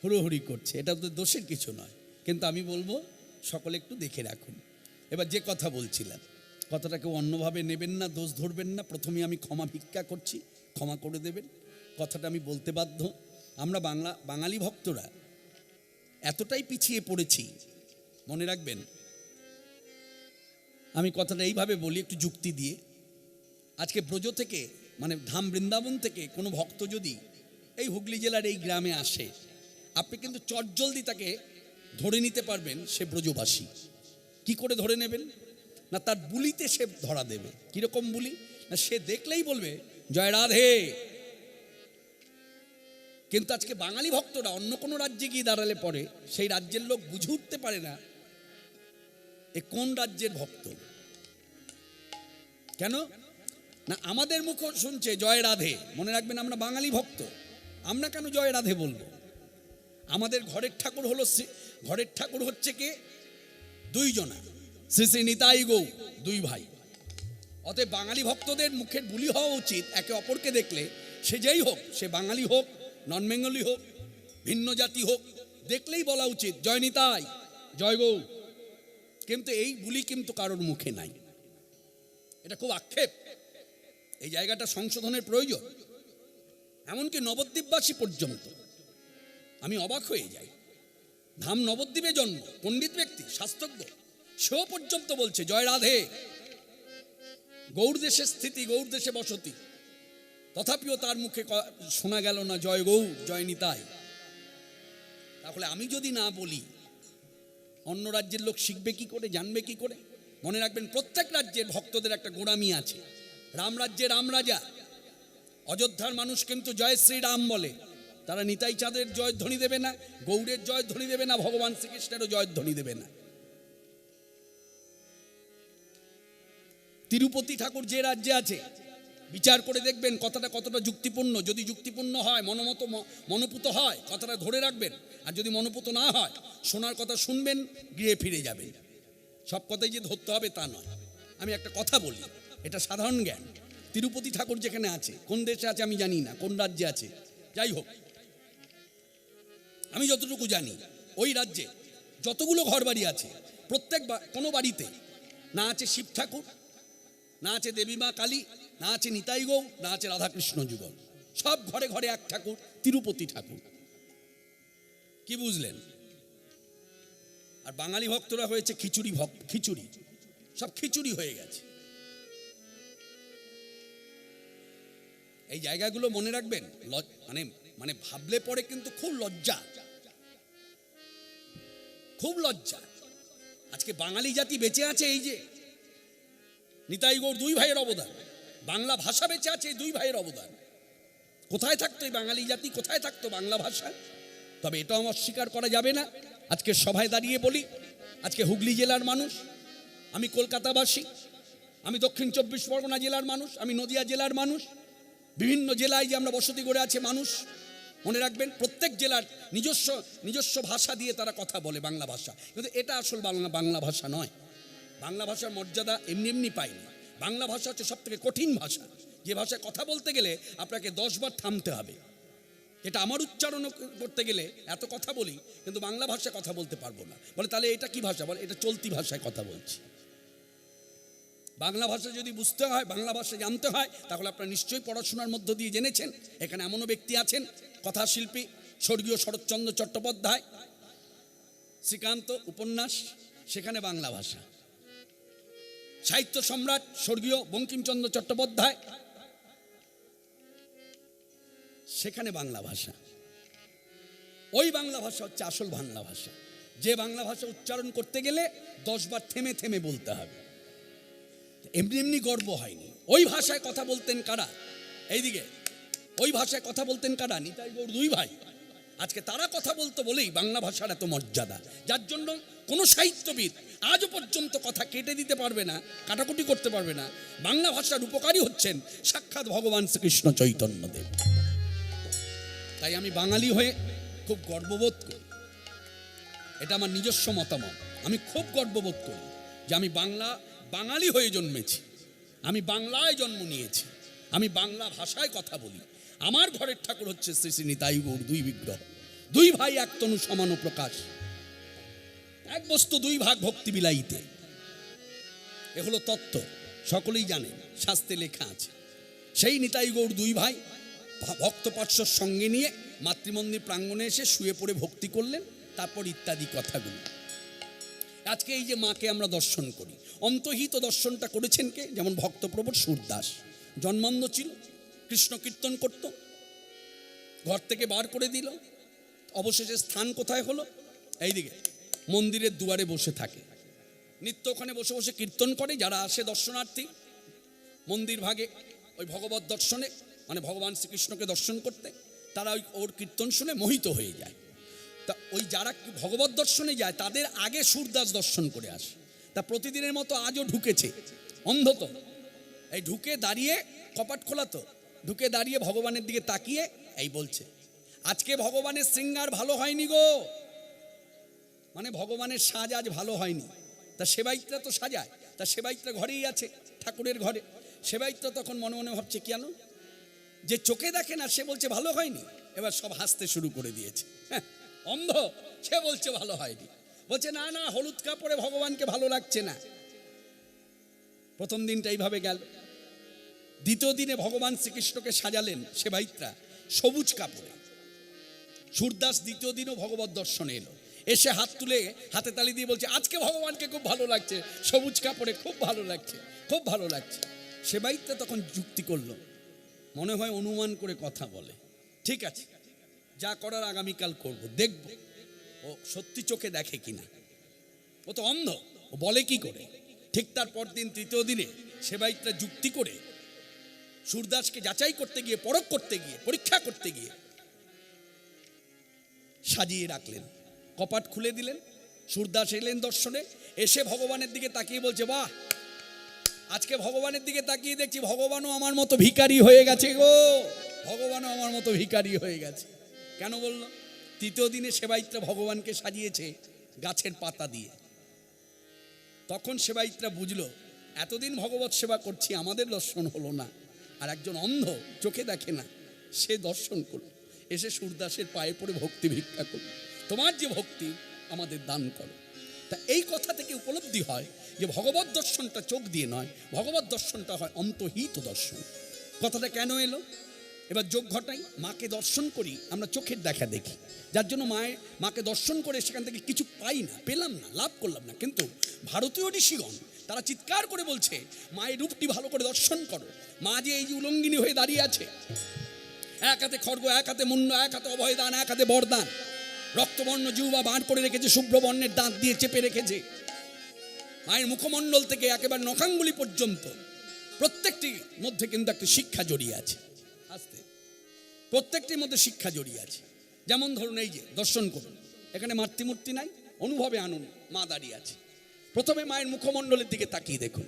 S2: হুড়োহুড়ি করছে। এটা তো দোষের কিছু নয়, কিন্তু আমি বলবো সকলে একটু দেখে রাখুন। এবার যে কথা বলছিলাম, কথাটা কেউ অন্যভাবে নেবেন না, দোষ ধরবেন না। প্রথমে আমি ক্ষমা ভিক্ষা করছি, ক্ষমা করে দেবেন। কথাটা আমি বলতে বাধ্য। আমরা বাঙালি ভক্তরা এতটাই পিছিয়ে পড়েছি, মনে রাখবেন। আমি কথাটা এইভাবে বলি একটু যুক্তি দিয়ে। আজকে ব্রজ থেকে, মানে ধাম বৃন্দাবন থেকে কোনো ভক্ত যদি এই হুগলি জেলার এই গ্রামে আসে, আপনি কিন্তু চটজলদি তাকে ধরে নিতে পারবেন সে ব্রজবাসী। কি করে ধরে নেবেন? না, তার বুলিতে সে ধরা দেবে। কিরকম বুলি? না, সে দেখলেই বলবে জয় রাধে। কিন্তু আজকে বাঙালি ভক্তরা অন্য কোনো রাজ্যে গিয়ে দাঁড়ালে পরে সেই রাজ্যের লোক বুঝে উঠতে পারে না এ কোন রাজ্যের ভক্ত। কেন না? আমাদের মুখ শুনছে জয় রাধে। মনে রাখবেন, আমরা বাঙালি ভক্ত, আমরা কেন জয় রাধে বলবো? আমাদের ঘরের ঠাকুর হচ্ছে কে? দুইজনা, শ্রী শ্রী নিতাই গৌ, দুই ভাই। অতএব বাঙালি ভক্তদের মুখের বুলি হওয়া উচিত একে অপরকে দেখলে, সে যেই হোক, সে বাঙালি হোক, নন বেঙ্গলি হোক, ভিন্ন জাতি হোক, দেখলেই বলা উচিত জয় নিতাই, জয় গৌ। কিন্তু এই বুলি কিন্তু কারোর মুখে নাই। এটা খুব আক্ষেপ। এই জায়গাটা সংশোধনের প্রয়োজন। এমনকি নবদ্বীপবাসী পর্যন্ত আমি অবাক হয়ে যাই। ধাম নবদ্বীপে জন্ম, পণ্ডিত ব্যক্তি, শাস্ত্রজ্ঞ, সেও পর্যন্ত বলছে জয় রাধে। গৌর দেশে স্থিতি, গৌর দেশে বসতি, তথাপিও তার মুখে শোনা গেল না জয় গৌর, জয় নিতাই। তাহলে আমি যদি না বলি, অন্য রাজ্যের লোক শিখবে কি করে, জানবে কি করে? মনে রাখবেন, প্রত্যেক রাজ্যের ভক্তদের একটা গোড়ামি আছে। রাম রাজ্যে রাম রাজা, অযোধ্যার মানুষ কিন্তু জয় শ্রীরাম বলে। তারা নিতাই চাঁদের জয়ধ্বনি দেবে না, গৌড়ের জয়ধ্বনি দেবে না, ভগবান শ্রীকৃষ্ণেরও জয়ধ্বনি দেবে না। তিরুপতি ঠাকুর যে রাজ্যে আছে, বিচার করে দেখবেন কথাটা কতটা যুক্তিপূর্ণ। যদি যুক্তিপূর্ণ হয়, মনোপুত হয়, কথাটা ধরে রাখবেন। আর যদি মনোপুত না হয়, শোনার কথা শুনবেন, গৃহে ফিরে যাবেন। সব কথাই যে ধরতে হবে তা নয়। আমি একটা কথা বলি, এটা সাধারণ জ্ঞান। তিরুপতি ঠাকুর যেখানে আছে, কোন দেশে আছে আমি জানি না, কোন রাজ্যে আছে, যাই হোক, আমি যতটুকু জানি ওই রাজ্যে যতগুলো ঘর বাড়ি আছে, প্রত্যেক কোনো বাড়িতে না আছে শিব ঠাকুর, না আছে দেবী মা কালী, না আছে নিতাই গৌ, না আছে রাধাকৃষ্ণ যুগল। সব ঘরে ঘরে এক ঠাকুর, তিরুপতি ঠাকুর। কি বুঝলেন? আর বাঙালি ভক্তরা হয়েছে খিচুড়ি ভক্ত, খিচুড়ি, সব খিচুড়ি হয়ে গেছে। এই জায়গাগুলো মনে রাখবেন। মানে ভাবলে পরে কিন্তু খুব লজ্জা, খুব লজ্জা। আজকে বাঙালি জাতি বেঁচে আছে এই যে নিতাই গৌর দুই ভাইয়ের অবদান, বাংলা ভাষা বেঁচে আছে এই দুই ভাইয়ের অবদান। কোথায় থাকতো এই বাঙালি জাতি, কোথায় থাকতো বাংলা ভাষা? তবে এটাও অস্বীকার করা যাবে না। আজকে সভায় দাঁড়িয়ে বলি, আজকে হুগলি জেলার মানুষ, আমি কলকাতাবাসী, আমি দক্ষিণ 24 পরগনা জেলার মানুষ, আমি নদিয়া জেলার মানুষ, বিভিন্ন জেলায় যে আমরা বসতি গড়ে আছে মানুষ, মনে রাখবেন প্রত্যেক জেলার নিজস্ব ভাষা দিয়ে তারা কথা বলে, বাংলা ভাষা। কিন্তু এটা আসল বাংলা ভাষা নয়। বাংলা ভাষার মর্যাদা এমনি এমনি পায়নি। বাংলা ভাষা হচ্ছে সব থেকে কঠিন ভাষা, যে ভাষায় কথা বলতে গেলে আপনাকে 10 বার থামতে হবে। এটা আমার উচ্চারণ করতে গেলে এত কথা বলি, কিন্তু বাংলা ভাষায় কথা বলতে পারবো না। বলে তাহলে এটা কি ভাষা? বলে এটা চলতি ভাষায় কথা বলছি। বাংলা ভাষা যদি বুঝতে হয়, বাংলা ভাষা জানতে হয়, তাহলে আপনারা নিশ্চয়ই পড়াশোনার মধ্য দিয়ে জেনেছেন। এখানে এমনও ব্যক্তি আছেন, কথাশিল্পী স্বর্গীয় শরৎচন্দ্র চট্টোপাধ্যায়, শ্রীকান্ত উপন্যাস, সেখানে বাংলা ভাষা। সাহিত্য সম্রাট স্বর্গীয় বঙ্কিমচন্দ্র চট্টোপাধ্যায়, সেখানে বাংলা ভাষা। ওই বাংলা ভাষা হচ্ছে আসল বাংলা ভাষা, যে বাংলা ভাষা উচ্চারণ করতে গেলে 10 বার থেমে থেমে বলতে হবে। এমনি এমনি গর্ব হয়নি। ওই ভাষায় কথা বলতেন কারা? এইদিকে ওই ভাষায় কথা বলতেন কারা? নিতাই গৌর দুই ভাই। আজকে তারা কথা বলতো বলেই বাংলা ভাষার এত মর্যাদা, যার জন্য কোনো সাহিত্যবিদ আজও পর্যন্ত কথা কেটে দিতে পারবে না, কাটাকুটি করতে পারবে না। বাংলা ভাষার উপকারী হচ্ছেন সাক্ষাৎ ভগবান শ্রীকৃষ্ণ চৈতন্যদেব। তাই তাই আমি বাঙালি হয়ে খুব গর্ববোধ করি, এটা আমার নিজস্ব মতামত। আমি খুব গর্ববোধ করি যে আমি বাঙালি হয়ে জন্মেছি, আমি বাংলায় জন্ম নিয়েছি, আমি বাংলা ভাষায় কথা বলি। আমার ঘরের ঠাকুর হচ্ছে শ্রী শ্রী নিতাই গৌর দুই বিগ্রহ, দুই ভাই এক তনু সমান প্রকাশ, এক বস্তু দুই ভাগ ভক্তি বিলাইতে। এগুলো তত্ত্ব সকলেই জানেন, শাস্ত্রে লেখা আছে। সেই নিতাই গৌর দুই ভাই ভক্ত পার্শ্বর সঙ্গে নিয়ে মাতৃমন্দির প্রাঙ্গণে এসে শুয়ে পড়ে ভক্তি করলেন, তারপর ইত্যাদি কথাগুলো। আজকে এই যে মাকে আমরা দর্শন করি, অন্তহিত দর্শনটা করেছেন কে? যেমন ভক্তপ্রবর সুরদাস জন্মান্ধ ছিল, কৃষ্ণ কীর্তন করত, ঘর থেকে বার করে দিল, অবশেষে স্থান কোথায় হলো? এইদিকে মন্দিরের দুয়ারে বসে থাকে, নিত্য ওখানে বসে বসে কীর্তন করে। যারা আসে দর্শনার্থী মন্দির ভাগে ওই ভগবত দর্শনে, মানে ভগবান শ্রীকৃষ্ণকে দর্শন করতে, তারা ওর কীর্তন শুনে মোহিত হয়ে যায়। তা ওই যারা ভগবত দর্শনে যায় তাদের আগে সুরদাস দর্শন করে আসে। তা প্রতিদিনের মতো আজও ঢুকেছে, অন্ধ তো, এই ঢুকে দাঁড়িয়ে, কপাট খোলা তো, ঢুকে দাঁড়িয়ে ভগবানের দিকে তাকিয়ে এই বলছে, আজকে ভগবানের শৃঙ্গার ভালো হয়নি গো, মানে ভগবানের সাজ আজ ভালো হয়নি। তা সেবায়িতরা তো সাজায়, তা সেবায়িতরা ঘরেই আছে, ঠাকুরের ঘরে। সেবায়িতরা তখন মনে মনে ভাবছে কেন, যে চোখে দেখে না সে বলছে ভালো হয়নি। এবার সব হাসতে শুরু করে দিয়েছে, হ্যাঁ, অন্ধ, সে বলছে ভালো হয়নি, বলছে না না হলুদ কাপড়ে ভগবানকে ভালো লাগছে না। প্রথম দিনটা এইভাবে গেল। দ্বিতীয় দিনে ভগবান শ্রীকৃষ্ণকে সাজালেন সেবায়িতরা সবুজ কাপড়ে। সুরদাস দ্বিতীয় দিনও ভগবত দর্শনে এলো, এসে হাত তুলে হাতে তালি দিয়ে বলছে আজকে ভগবানকে খুব ভালো লাগছে, সবুজ কাপড়ে খুব ভালো লাগছে, খুব ভালো লাগছে। সেবায়িতরা তখন যুক্তি করলো, মনে হয় অনুমান করে কথা বলে, ঠিক আছে যা করার আগামীকাল করব, দেখব ও সত্যি চোখে দেখে কিনা, ও তো অন্ধ, ও বলে কি করে। ঠিক তার পরদিন তৃতীয় দিনে সেবায়িতরা যুক্তি করে সুরদাসকে যাচাই করতে গিয়ে, পরখ করতে গিয়ে, পরীক্ষা করতে গিয়ে সাজিয়ে রাখলেন, কপাট খুলে দিলেন। সুরদাস এলেন দর্শনে, এসে ভগবানের দিকে তাকিয়ে বলছে বাহ, আজকে ভগবানের দিকে তাকিয়ে দেখছি ভগবানও আমার মতো ভিখারি হয়ে গেছে গো, ভগবানও আমার মতো ভিখারি হয়ে গেছে। কেন বলল? তৃতীয় দিনে সেবায়িতরা ভগবানকে সাজিয়েছে গাছের পাতা দিয়ে। তখন সেবায়িতরা বুঝলো এতদিন ভগবত সেবা করছি, আমাদের দর্শন হলো না, আর একজন অন্ধ চোখে দেখে না সে দর্শন করল, এসে সুরদাসের পায়ে পড়ে ভক্তি ভিক্ষা করল, তোমার যে ভক্তি আমাদের দান করো। তা এই কথা থেকে উপলব্ধি হয় যে ভগবত দর্শনটা চোখ দিয়ে নয়, ভগবত দর্শনটা হয় অন্তহিত দর্শন। কথাটা কেন এলো? এবার যোগ ঘটাই, মাকে দর্শন করি আমরা চোখের দেখা দেখি, যার জন্য মাকে দর্শন করে সেখান থেকে কিছু পাই না, পেলাম না, লাভ করলাম না। কিন্তু ভারতীয় ঋষিগণ তারা চিৎকার করে বলছে মায়ের রূপটি ভালো করে দর্শন করো। মা যে এই যে উলঙ্গিনী হয়ে দাঁড়িয়ে আছে, এক হাতে খড়গ, এক হাতে মুন্ড, এক হাতে অভয়দান, এক হাতে বরদান, রক্তবর্ণ জিহ্বা বার করে রেখেছে, শুভ্রবর্ণের দাঁত দিয়ে চেপে রেখেছে। মায়ের মুখমণ্ডল থেকে একেবারে নখাঙ্গুলি পর্যন্ত প্রত্যেকটির মধ্যে কিন্তু একটা শিক্ষা জড়িয়ে আছে, আস্তে প্রত্যেকটির মধ্যে শিক্ষা জড়িয়ে আছে। যেমন ধরুন এই যে দর্শন করুন, এখানে মাতৃমূর্তি নাই, অনুভবে আনুন, মা দাঁড়িয়ে আছে। প্রথমে মায়ের মুখমণ্ডলের দিকে তাকিয়ে দেখুন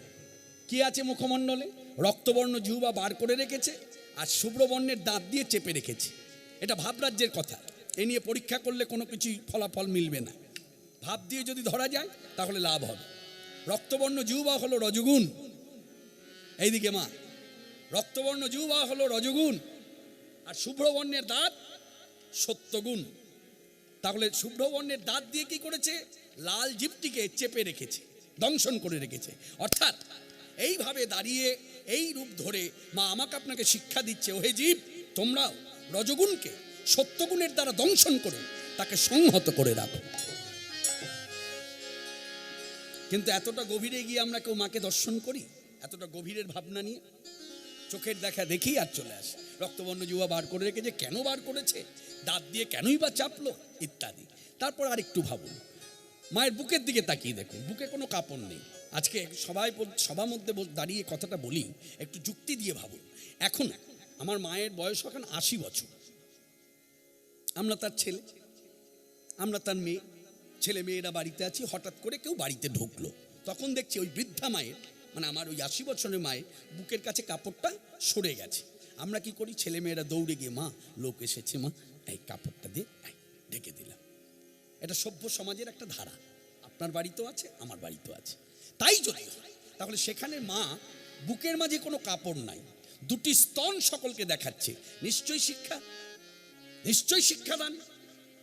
S2: কি আছে মুখমণ্ডলে, রক্তবর্ণ জিহ্বা বার করে রেখেছে আর শুভ্রবর্ণের দাঁত দিয়ে চেপে রেখেছে। এটা ভাবরাজ্যের কথা, এ নিয়ে পরীক্ষা করলে কোনো কিছুই ফলাফল মিলবে না। ভাব দিয়ে যদি ধরা যায় তাহলে লাভ হবে। রক্তবর্ণ জিহ্বা হলো রজগুণ, এইদিকে মা, রক্তবর্ণ জিহ্বা হলো রজগুণ আর শুভ্রবর্ণের দাঁত সত্যগুণ। তাহলে শুভ্রবর্ণের দাঁত দিয়ে কি করেছে? লাল জীবটিকে চেপে রেখেছে, দংশন করে রেখেছে। অর্থাৎ এইভাবে দাঁড়িয়ে এই রূপ ধরে মা আমাকে আপনাকে শিক্ষা দিচ্ছে, ওহে জীব তোমরাও রজগুণকে সত্যগুণের দ্বারা দংশন করে তাকে সংহত করে রাখো। কিন্তু এতটা গভীরে গিয়ে আমরা কেউ মাকে দর্শন করি? এতটা গভীরের ভাবনা নিয়ে চোখের দেখা দেখি আর চলে আসে। রক্তবর্ণ জিহ্বা বার করে রেখেছে, কেন বার করেছে? দাঁত দিয়ে কেনই বা চাপলো ইত্যাদি। তারপর আর একটু ভাবুন, মায়ের বুকের দিকে তাকিয়ে দেখুন, বুকে কোনো কাপড় নেই। আজকে সবার মধ্যে দাঁড়িয়ে কথাটা বলি, একটু যুক্তি দিয়ে ভাবুন। এখন আমার মায়ের বয়স এখন 80 বছর, আমরা তার ছেলে, আমরা তার মেয়ে, ছেলে মেয়েরা বাড়িতে আছি। হঠাৎ করে কেউ বাড়িতে ঢুকলো, তখন দেখছি ওই বৃদ্ধা মায়ের, মানে আমার ওই 80 বছরের মায়ের বুকের কাছে কাপড়টা সরে গেছে। আমরা কি করি, ছেলে মেয়েরা দৌড়ে গিয়ে মা লোক এসেছে, মা এই কাপড়টা দিয়ে ঢেকে দিলাম। এটা সভ্য সমাজের একটা ধারা, আপনার বাড়িতেও আছে, আমার বাড়িতেও আছে। তাই যদি হয় তাহলে সেখানে মা বুকের মাঝে কোনো কাপড় নাই, দুটি স্তন সকলকে দেখাচ্ছে, নিশ্চয়ই শিক্ষা, নিশ্চয়ই শিক্ষাদান।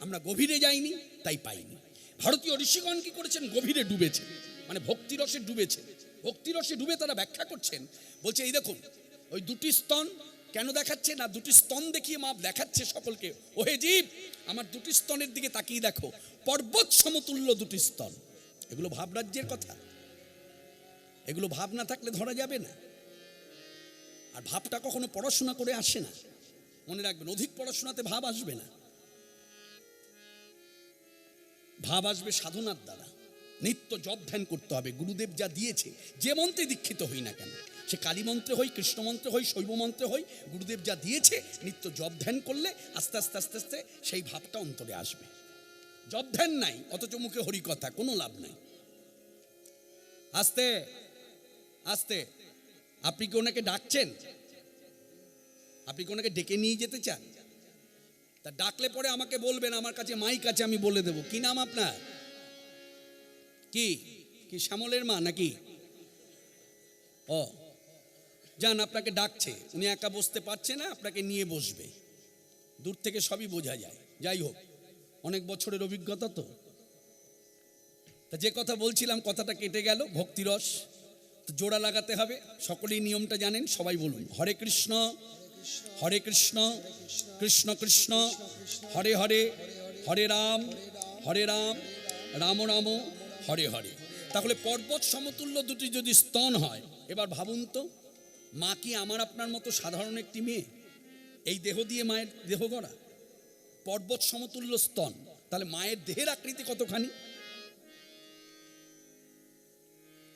S2: আমরা গভীরে যাইনি, তাই পাইনি। ভারতীয় ঋষিগণ কি করেছেন, গভীরে ডুবেছে, মানে ভক্তিরসে ডুবেছে। ভক্তিরসে ডুবে তারা ব্যাখ্যা করছেন, বলছে এই দেখুন ওই দুটি স্তন কেন দেখাচ্ছে না, দুটি স্তন দেখিয়ে মা দেখাচ্ছে সকলকে, ওহে জীব আমার দুটি স্তনের দিকে তাকিয়ে দেখো, পর্বত সমতুল্য দুটি স্তন। এগুলো ভাবরাজ্যের কথা, এগুলো ভাব না থাকলে ধরা যাবে না। আর ভাবটা কখনো পড়াশোনা করে আসে না, মনে রাখবেন, অধিক পড়াশোনাতে ভাব আসবে না, ভাব আসবে সাধনার দ্বারা। নিত্য জপ ধ্যান করতে হবে, গুরুদেব যা দিয়েছে, যে মন্ত্রে দীক্ষিত হই না কেন, সে কালী মন্ত্রে হই, কৃষ্ণ মন্ত্রে হই, শৈব মন্ত্রে হই, গুরুদেব যা দিয়েছে নিত্য জপ ধ্যান করলে আস্তে আস্তে আস্তে আস্তে সেই ভাবটা অন্তরে আসবে। জপ ধ্যান নাই অথচ মুখে হরি কথা, কোনো লাভ নাই। আস্তে আস্তে, আপনি কি ওনাকে ডাকছেন, আপনি কি ওনাকে ডেকে নিয়ে যেতে চান, তা ডাকলে পরে আমাকে বলবেন, আমার কাছে মাইক আছে, আমি বলে দেব। কি নাম আপনার, কি কি শ্যামলের মা নাকি? ও যান, আপনাকে ডাকছে, উনি একা বসতে পারছে না, আপনাকে নিয়ে বসবে। দূর থেকে সবই বোঝা যায়। যাই হোক, অনেক বছরের অভিজ্ঞতা তো। তা যে কথা বলছিলাম, কথাটা কেটে গেল। ভক্তিরস তো জোড়া লাগাতে হবে, সকলেই নিয়মটা জানেন, সবাই বলুন হরে কৃষ্ণ হরে কৃষ্ণ কৃষ্ণ কৃষ্ণ হরে হরে, হরে রাম রাম রাম হরে হরে। তাহলে পর্বত সমতুল্য দুটি যদি স্তন হয়, এবার ভাবুন তো, মা কি আমার আপনার মতো সাধারণ একটি মেয়ে? এই দেহ দিয়ে মায়ের দেহ গড়া, পর্বত সমতুল্য স্তন, তাহলে মায়ের দেহের আকৃতি কতখানি,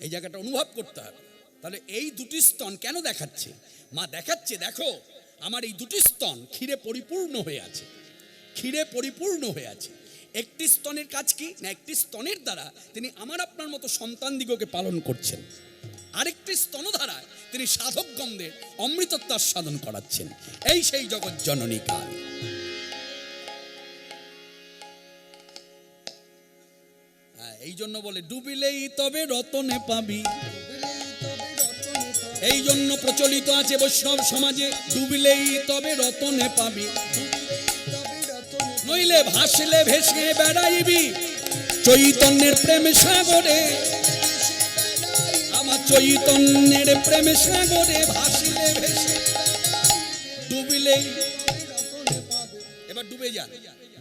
S2: এই জায়গাটা অনুভব করতে হবে। তাহলে এই দুটি স্তন কেন দেখাচ্ছে? মা দেখাচ্ছে, দেখো আমার এই দুটি স্তন ক্ষীরে পরিপূর্ণ হয়ে আছে, ক্ষীরে পরিপূর্ণ হয়ে আছে। একটি স্তনের কাজ কি না, একটি স্তনের দ্বারা তিনি আমার আপনার মতো সন্তান দিগকে পালন করছেন, আরেকটি স্তনধারায় তিনি সাধকগণদের অমৃতত্ব সাধন করাচ্ছেন। এই সেই জগৎ জননী কাল। এই জন্য বলে ডুবিলেই তবে রতনে পাবি, এই জন্য প্রচলিত আছে বৈষ্ণব সমাজে, ডুবিলেই তবে রতনে পাবি, নইলে ভাসলে ভেসে বেড়াইবি চৈতন্যের প্রেম সাগরে, আমার চৈতন্যের প্রেম সাগরে ভাসলে ভেসে, ডুবিলেই। এবার ডুবে যান,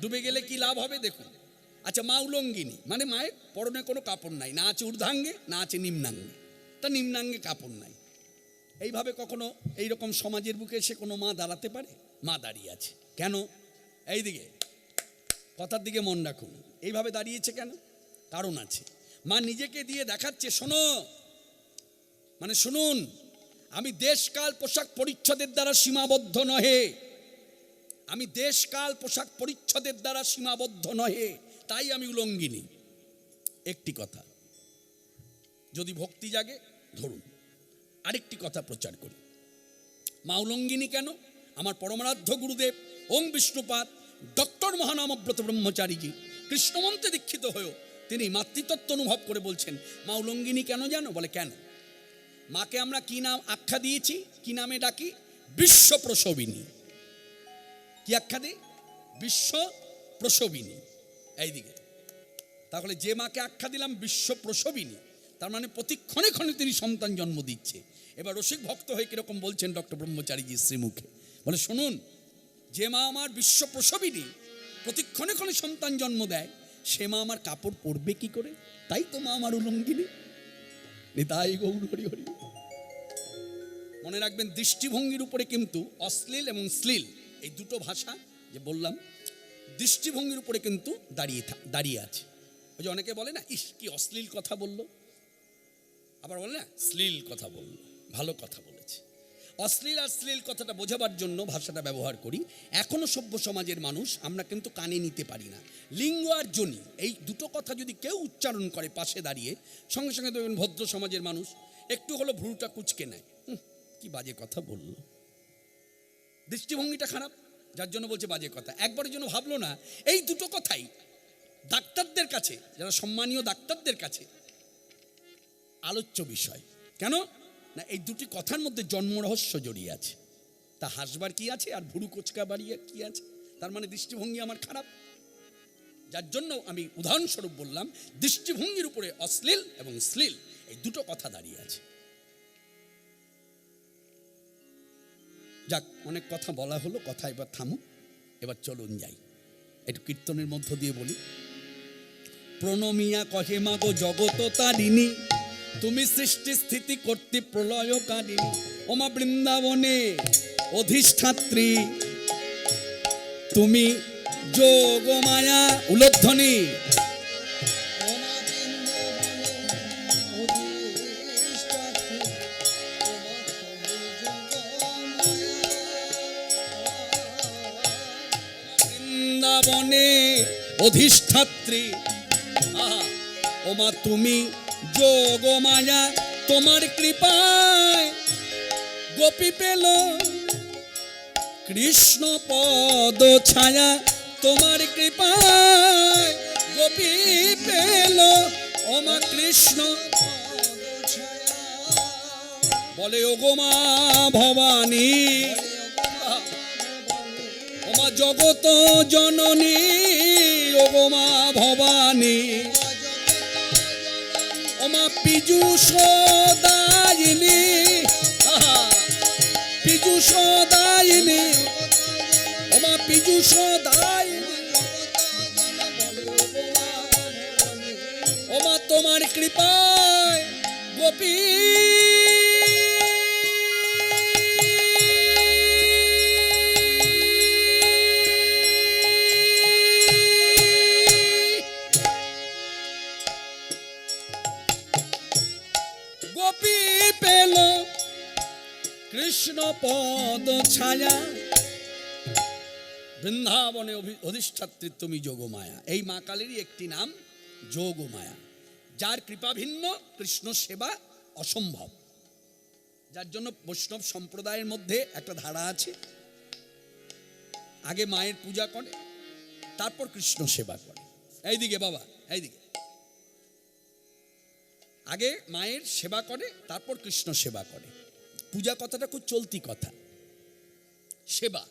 S2: ডুবে গেলে কি লাভ হবে দেখুন। আচ্ছা, মা উলঙ্গিনী, মানে মায়ের পরনে কোনো কাপড় নাই, না আছে ঊর্ধ্বাঙ্গে না আছে নিম্নাঙ্গে, তা নিম্নাঙ্গে কাপড় নাই। এইভাবে কখনো এইরকম সমাজের বুকে এসে কোনো মা দাঁড়াতে পারে? মা দাঁড়িয়ে আছে কেন? এই দিকে কথার দিকে মন রাখুন, এইভাবে দাঁড়িয়েছে কেন? কারণ আছে। মা নিজেকে দিয়ে দেখাচ্ছে, শোনো, মানে শুনুন, আমি দেশকাল পোশাক পরিচ্ছদের দ্বারা সীমাবদ্ধ নহে, আমি দেশকাল পোশাক পরিচ্ছদের দ্বারা সীমাবদ্ধ নহে, তাই আমি উলঙ্গিনী। একটি কথা, যদি ভক্তি জাগে ধরুন। আরেকটি কথা প্রচার করি, মা উলঙ্গিনী কেন? আমার পরমারাধ্য গুরুদেব ওং বিষ্ণুপাদ ডক্টর মহানামব্রত ব্রহ্মচারীজি কৃষ্ণমন্ত্রে দীক্ষিত হয়েও তিনি মাতৃতত্ত্ব অনুভব করে বলছেন মা উলঙ্গিনী কেন জানো? বলে কেন? মাকে আমরা কি নাম আখ্যা দিয়েছি, কি নামে ডাকি? বিশ্ব প্রসবিনী। কি আখ্যা দিই? বিশ্ব প্রসবিনী। এইদিকে তাহলে যে মাকে আখ্যা দিলাম বিশ্ব প্রসবিনী, তার মানে প্রতিক্ষণে ক্ষণে তিনি সন্তান জন্ম দিচ্ছে। এবার রসিক ভক্ত হয়ে কিরকম বলছেন ডক্টর ব্রহ্মচারীজি শ্রীমুখে, বলে শুনুন, যে মা আমার বিশ্ব প্রসবিনী, প্রতিক্ষণে ক্ষণে সন্তান জন্ম দেয়, সে মা আমার কাপড় পরবে কি করে? তাই তো মা আমার উলঙ্গিনী। নিতাই গৌর হরি হরি। মনে রাখবেন, দৃষ্টিভঙ্গির উপরে কিন্তু অশ্লীল এবং শ্লীল এই দুটো ভাষা যে বললাম, দৃষ্টিভঙ্গির উপরে কিন্তু দাঁড়িয়ে আছে। ওই যে অনেকে বলে না, ইস কি অশ্লীল কথা বললো, আবার বলে না শ্লীল কথা বললো, ভালো কথা বলেছে। অশ্লীল আর শ্লীল কথাটা বোঝাবার জন্য ভাষাটা ব্যবহার করি। এখনো সভ্য সমাজের মানুষ আমরা কিন্তু কানে নিতে পারি না। লিঙ্গ আর যোনি এই দুটো কথা যদি কেউ উচ্চারণ করে পাশে দাঁড়িয়ে, সঙ্গে সঙ্গে দেখবেন ভদ্র সমাজের মানুষ একটু হলো ভ্রুটা কুচকে নেয়, কি বাজে কথা বললো। দৃষ্টিভঙ্গিটা খারাপ, যার জন্য বলছে বাজে কথা। একবারের জন্য ভাবলো না এই দুটো কথাই ডাক্তারদের কাছে, যারা সম্মানীয় ডাক্তারদের কাছে আলোচ্য বিষয়। কেন না, এই দুটি কথার মধ্যে জন্ম রহস্য জড়িয়ে আছে। তা হাসবার কি আছে আর ভুরু কোচকা বাড়িয়ে কি আছে? তার মানে দৃষ্টিভঙ্গি আমার খারাপ। যার জন্য আমি উদাহরণস্বরূপ বললাম দৃষ্টিভঙ্গির উপরে অশ্লীল এবং শ্লীল এই দুটো কথা দাঁড়িয়ে আছে। যাক, অনেক কথা বলা হলো, কথা এবার থামুক, এবার চলুন যাই একটু কীর্তনের মধ্য দিয়ে বলি। প্রণমিয়া কহে মাগো জগত তারিণী, তুমি সৃষ্টি স্থিতি কর্তৃ প্রলয়কারিণী। ওমা বৃন্দাবনে অধিষ্ঠাত্রী, তুমি যোগ মায়া উলোধ্বনি। বৃন্দাবনে অধিষ্ঠাত্রী, ওমা তুমি যোগ মায়া, তোমার কৃপায় গোপী পেল কৃষ্ণ পদ ছায়া। তোমার কৃপায় গোপী পেল ওমা কৃষ্ণ পদ ছায়া। বলে ও গো মা ভবানী, ওমা জগত জননী, ও গো মা ভবানী, ওমা পীযুষ দায়িনী, পীযুষ দায়িনী, ওমা পীযুষ দায়িনী। ওমা তোমার কৃপায় গোপী গোপী পেল কৃষ্ণ পদ ছায়া। বৃন্দাবনে অধিষ্ঠাত্রী তুমি যোগমায়া। এই মা কালীরই একটি নাম যোগমায়া, যার কৃপা ভিন্ন কৃষ্ণ সেবা অসম্ভব। যার জন্য বৈষ্ণব সম্প্রদায়ের মধ্যে একটা ধারা আছে, আগে মায়ের পূজা করে তারপর কৃষ্ণ সেবা করে। এইদিকে বাবা, এইদিকে, আগে মায়ের সেবা করে তারপর কৃষ্ণ সেবা করে। পূজা কথাটা খুব চলতি কথা। সেবা,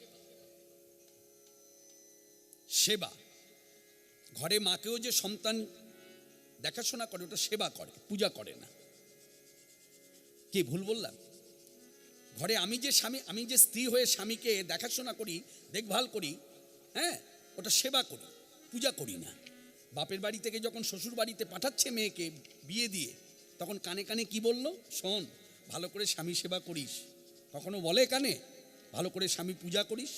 S2: সেবা, ঘরে মাকেও যে সন্তান দেখাশোনা করে ওটা সেবা করে, পূজা করে না। কি ভুল বললাম? ঘরে আমি যে স্বামী, আমি যে স্ত্রী হয়ে স্বামীকে দেখাশোনা করি, দেখভাল করি, হ্যাঁ, ওটা সেবা করি, পূজা করি না। বাপের বাড়ি থেকে যখন শ্বশুর বাড়িতে পাঠাচ্ছে মেয়েকে বিয়ে দিয়ে, তখন কানে কানে কি বললো? শোন, ভালো করে স্বামী সেবা করিস। কখনো বলে কানে ভালো করে স্বামী পূজা করিস?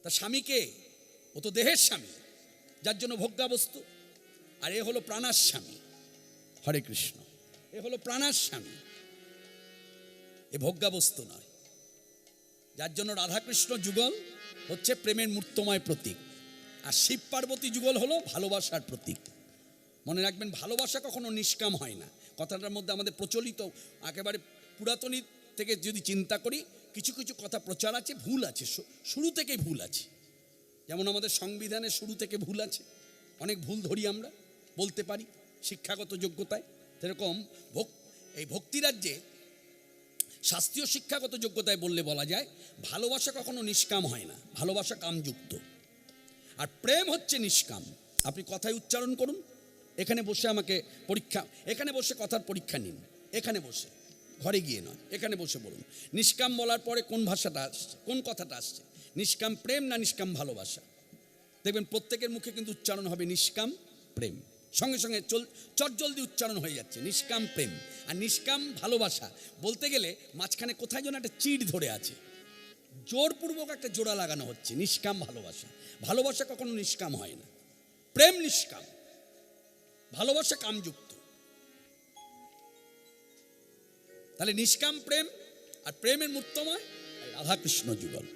S2: তা স্বামীকে, ও তো দেহের স্বামী, যার জন্য ভোগ্যা বস্তু। আর এ হলো প্রাণার স্বামী। হরে কৃষ্ণ, এ হলো প্রাণার স্বামী, এ ভোগ্যা বস্তু নয়। যার জন্য রাধাকৃষ্ণ যুগল হচ্ছে প্রেমের মূর্তময় প্রতীক, আর শিব পার্বতী যুগল হলো ভালোবাসার প্রতীক। মনে রাখবেন, ভালোবাসা কখনো নিষ্কাম হয় না। কথাটার মধ্যে আমাদের প্রচলিত একেবারে পুরাতনী থেকে যদি চিন্তা করি, কিছু কিছু কথা প্রচার আছে, ভুল আছে, শুরু থেকেই ভুল আছে। যেমন আমাদের সংবিধানে শুরু থেকে ভুল আছে, অনেক ভুল ধরি আমরা, বলতে পারি শিক্ষাগত যোগ্যতায়। সেরকম এই ভক্তিরাজ্যে শাস্ত্রীয় শিক্ষাগত যোগ্যতায় বললে বলা যায় ভালোবাসা কখনো নিষ্কাম হয় না, ভালোবাসা কামযুক্ত। আর প্রেম হচ্ছে নিষ্কাম। আপনি কথায় উচ্চারণ করুন, এখানে বসে আমাকে পরীক্ষা, এখানে বসে কথার পরীক্ষা নিন, এখানে বসে, ঘরে গিয়ে নয়, এখানে বসে বলুন নিষ্কাম বলার পরে কোন ভাষাটা আসছে, কোন কথাটা আসছে, নিষ্কাম প্রেম না নিষ্কাম ভালোবাসা? দেখবেন প্রত্যেকের মুখে কিন্তু উচ্চারণ হবে নিষ্কাম প্রেম, সঙ্গে সঙ্গে চটজলদি উচ্চারণ হয়ে যাচ্ছে নিষ্কাম প্রেম। আর নিষ্কাম ভালোবাসা বলতে গেলে মাঝখানে কোথায় যেন একটা চিড় ধরে আছে, জোরপূর্বক একটা জোড়া লাগানো হচ্ছে, নিষ্কাম ভালোবাসা। ভালোবাসা কখনো নিষ্কাম হয় না, প্রেম নিষ্কাম, ভালোবাসা কামযুক্ত। তাহলে নিষ্কাম প্রেম আর প্রেমের মূর্তময় রাধাকৃষ্ণ যুগল।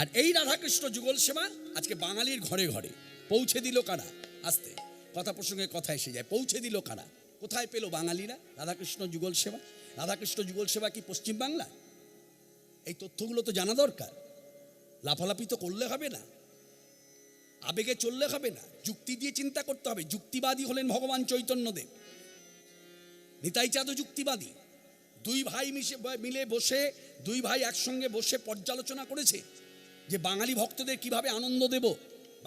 S2: আর এই রাধাকৃষ্ণ যুগল সেবা আজকে বাঙালির ঘরে ঘরে পৌঁছে দিল কারা? আস্তে কথা প্রসঙ্গে কথা এসে যায়, পৌঁছে দিল কারা? কোথায় পেল বাঙালিরা রাধাকৃষ্ণ যুগল সেবা? রাধাকৃষ্ণ যুগল সেবা কি পশ্চিমবাংলা? এই তথ্যগুলো তো জানা দরকার। লাফালাফি তো করলে হবে না, আবেগে চললে হবে না, যুক্তি দিয়ে চিন্তা করতে হবে। যুক্তিবাদী হলেন ভগবান চৈতন্যদেব, নিতাই চাঁদও যুক্তিবাদী। দুই ভাই মিলে বসে, দুই ভাই একসঙ্গে বসে পর্যালোচনা করেছে যে বাঙালি ভক্তদের কিভাবে আনন্দ দেব,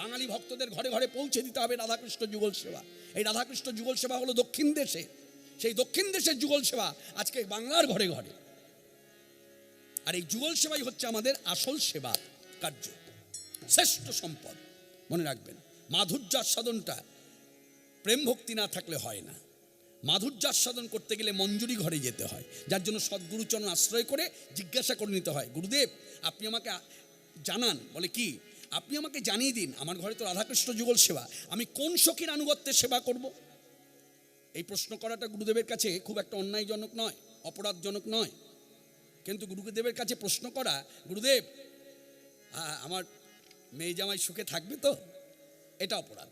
S2: বাঙালি ভক্তদের ঘরে ঘরে পৌঁছে দিতে হবে রাধাকৃষ্ণ যুগল সেবা। এই রাধাকৃষ্ণ যুগল সেবা হলো দক্ষিণ দেশে, সেই দক্ষিণ দেশের যুগল সেবা আজকে বাংলার ঘরে ঘরে। আর এই যুগল সেবাই হচ্ছে আমাদের আসল সেবা কার্য, শ্রেষ্ঠ সম্পদ। মনে রাখবেন, মাধুর্য আস্বাদনটা প্রেম ভক্তি না থাকলে হয় না। মাধুর্য আস্বাদন করতে গেলে মঞ্জুরি ঘরে যেতে হয়, যার জন্য সদ্গুরুচরণ আশ্রয় করে জিজ্ঞাসা করে নিতে হয়, গুরুদেব আপনি আমাকে জানান। বলে কি? আপনি আমাকে জানিয়ে দিন, আমার ঘরে তো রাধাকৃষ্ণ যুগল সেবা, আমি কোন সখীর আনুগত্যে সেবা করব? এই প্রশ্ন করাটা গুরুদেবের কাছে খুব একটা অন্যায়জনক নয়, অপরাধজনক নয়। কিন্তু গুরুদেবের কাছে প্রশ্ন করা, গুরুদেব আমার মেয়ে জামাই সুখে থাকবে তো, এটা অপরাধ।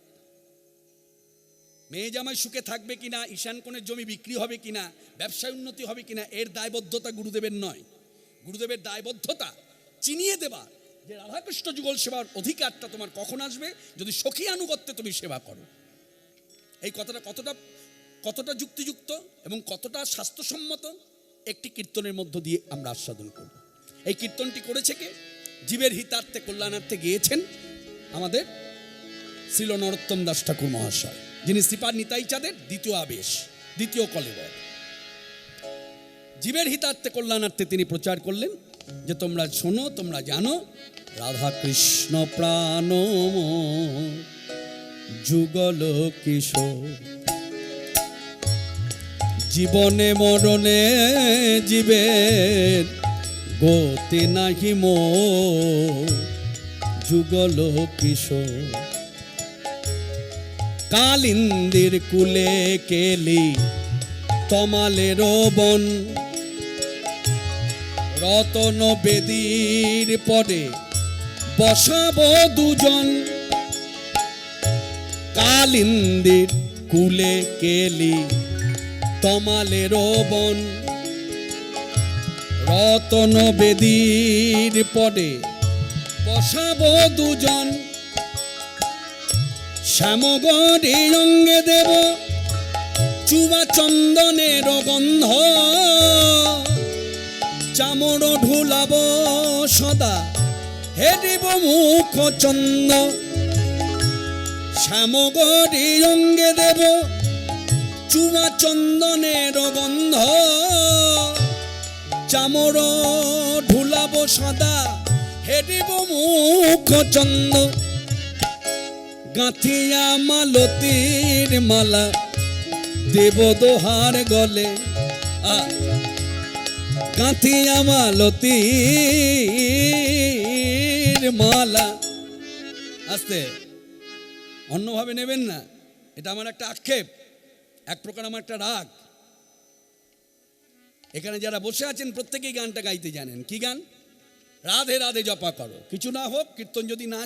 S2: মেয়ে জামাই সুখে থাকবে কিনা, ঈশান কোণের জমি বিক্রি হবে কিনা, ব্যবসায় উন্নতি হবে কিনা, এর দায়বদ্ধতা গুরুদেবের নয়। গুরুদেবের দায়বদ্ধতা চিনিয়ে দেবা যে রাধাকৃষ্ণ যুগল সেবার অধিকারটা তোমার কখন আসবে, যদি সখী আনুগত্যে তুমি সেবা করো। এই কথাটা কতটা যুক্তিযুক্ত এবং কতটা স্বাস্থ্যসম্মত একটি কীর্তনের মধ্য দিয়ে আমরা আস্বাদন করব। এই কীর্তনটি করেছে কে? জীবের হিতার্থে কল্যাণার্থে গিয়েছেন আমাদের শ্রীল নরোত্তম দাস ঠাকুর মহাশয়, যিনি শ্রীপাদ নিতাই চাঁদের দ্বিতীয় আবেশ, দ্বিতীয় কলেবর। জীবের হিতার্থে কল্যাণার্থে তিনি প্রচার করলেন যে তোমরা শোনো, তোমরা জানো, রাধা কৃষ্ণ প্রাণ যুগল কিশোর, জীবনে মরণে জীবের গতি নাহি মোর, যুগল কিশোর। কালিন্দির কুলে কেলি তমালের বন, রতন বেদির পরে বসাবো দুজন। কালিন্দির কুলে কেলি তমালের বন, রতন বেদির পরে বসাবো দুজন। শ্যামগড়ে অঙ্গে দেব চুবা চন্দনের গন্ধ, চামড় ঢুলাব সদা হেরিব মুখ চন্দ। শ্যামগড়ে অঙ্গে দেব চুবা চন্দনের গন্ধ, চামড় ঢুলাব সদা হেরিব মুখ চন্দ। গাঁথিয়া মালতীর মালা দেব দোহার গলে, গাঁথিয়া মালতীর মালা। আস্তে, অন্যভাবে নেবেন না, এটা আমার একটা আক্ষেপ, এক প্রকার আমার একটা রাগ। এখানে যারা বসে আছেন প্রত্যেকেই গানটা গাইতে জানেন। কি গান? রাধে রাধে জপা করো। কিছু না হোক, কীর্তন যদি না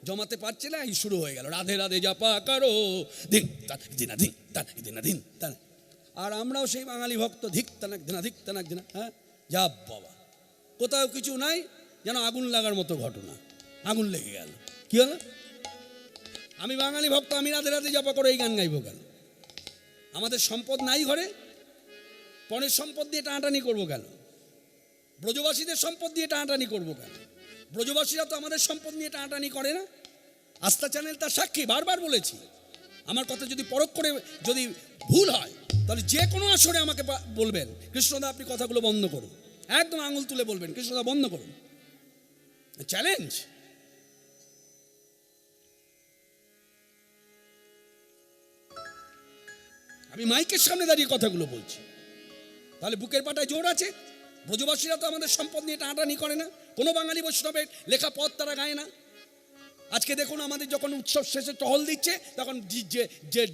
S2: জমাতে পারছে না, এই শুরু হয়ে গেল রাধে রাধে জপা করো, ধিক তানাক দিনা ধিক তানাক দিনা ধিন তানাক। আর আমরাও সেই বাঙালি ভক্ত, ধিক তানাক দিনা ধিক তানাক দিনা। হ্যাঁ, যা বাবা, কোথাও কিছু নাই, যেন আগুন লাগার মতো ঘটনা। আগুন লেগে গেল, কি হলো? আমি বাঙালি ভক্ত, আমি রাধে রাধে জপা করে এই গান গাইবো কেন? আমাদের সম্পদ নাই ঘরে, পরের সম্পদ দিয়ে টানাটানি করবো কেন? ব্রজবাসীদের সম্পদ দিয়ে টানাটানি করবো কেন? ব্রজবাসীরা তো আমাদের সম্পদ নিয়ে টানাটানি করে না। আস্থা চ্যানেল তার সাক্ষী, বারবার বলেছি। আমার কথা যদি পরখ করে যদি ভুল হয়, তাহলে যে কোনো আসরে আমাকে বলবেন, কৃষ্ণদা আপনি কথাগুলো বন্ধ করুন, একদম আঙুল তুলে বলবেন কৃষ্ণদা বন্ধ করুন। চ্যালেঞ্জ। আমি মাইকের সামনে দাঁড়িয়ে কথাগুলো বলছি, তাহলে বুকের পাটায় জোর আছে। ব্রজবাসীরা তো আমাদের সম্পদ নিয়ে টানাটানি করে না, কোনো বাঙালি বৈষ্ণবের লেখা পদ তারা গায় না। আজকে দেখুন, আমাদের যখন উৎসব শেষে টহল দিচ্ছে, তখন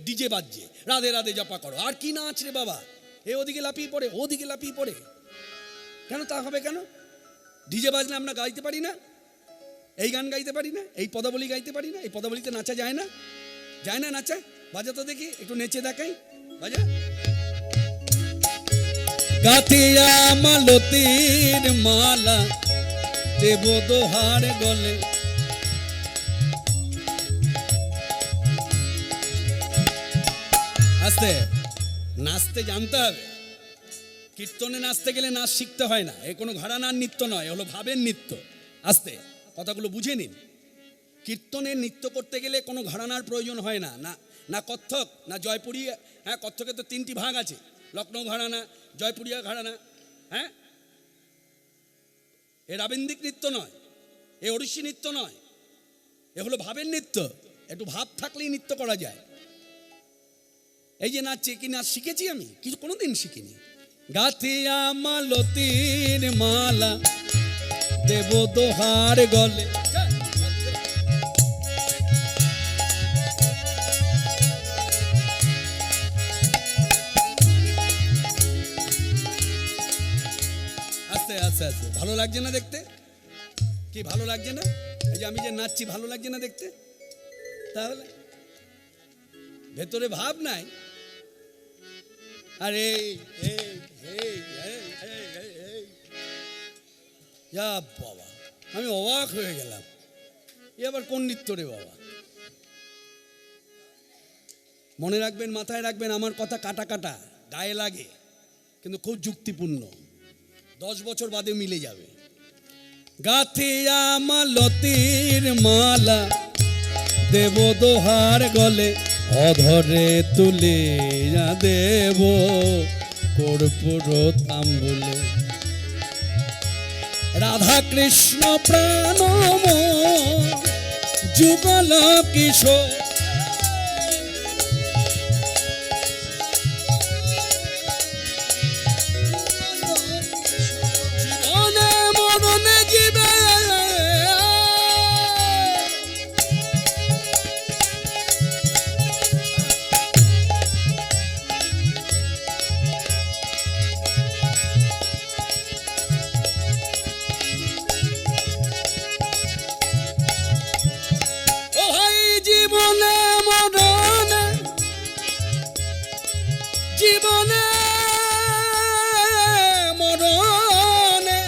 S2: ডিজে বাজছে, রাধে রাধে জপা করো। আর কি নাচ রে বাবা, এ ওদিকে লাপিয়ে পড়ে, ওদিকে লাপিয়ে পড়ে। কেন তা হবে? কেন ডিজে বাজলে আমরা গাইতে পারি না? এই গান গাইতে পারি না? এই পদাবলী গাইতে পারি না? এই পদাবলীতে নাচা যায় না? যায় না নাচা? বাজা তো দেখি, একটু নেচে দেখাই, বাজা। গাথিয়া মালতীর মালা দেব দোহার গলে। আস্তে নাচতে জানতে হবে। কীর্তনে নাচতে গেলে নাচ শিখতে হয় না, এ কোনো ঘরানার নৃত্য নয়, হলো ভাবের নৃত্য। আস্তে কথাগুলো বুঝে নিন। কীর্তনে নৃত্য করতে গেলে কোনো ঘরানার প্রয়োজন হয় না, না না কত্থক না জয়পুরি। হ্যাঁ, কত্থকে তো 3টি ভাগ আছে, লখনৌ ঘরানা, জয়পুরিয়া ঘরানা। হ্যাঁ, এ রাবীন্দ্রিক নৃত্য নয়, এ ওড়িশি নৃত্য নয়, এ হলো ভাবের নৃত্য। একটু ভাব থাকলেই নৃত্য করা যায়। এই যে নাচছে, কি নাচ শিখেছি আমি? কিছু কোনোদিন শিখিনি। গাথিয়া মালতীর মালা দেব দোহার গলে। আস্তে আস্তে আস্তে। ভালো লাগছে না দেখতে? কি ভালো লাগছে না? এই যে আমি যে নাচছি, ভালো লাগছে না দেখতে? তাহলে ভেতরে ভাব নাই। আরে বাবা, আমি অবাক হয়ে গেলাম। এ আবার কোন নৃত্য রে বাবা? মনে রাখবেন, মাথায় রাখবেন, আমার কথা কাটা কাটা গায়ে লাগে, কিন্তু খুব যুক্তিপূর্ণ। 10 বছর বাদে মিলে যাবে। গাথিয়া মালতীর মালা দেব দোহার গলে, অধরে তুলে দেব কর্পূর তাম্বুলে। রাধা কৃষ্ণ প্রাণম যুগল কিশোর, জীবনে মরণে জীবে জীবনে মরণে,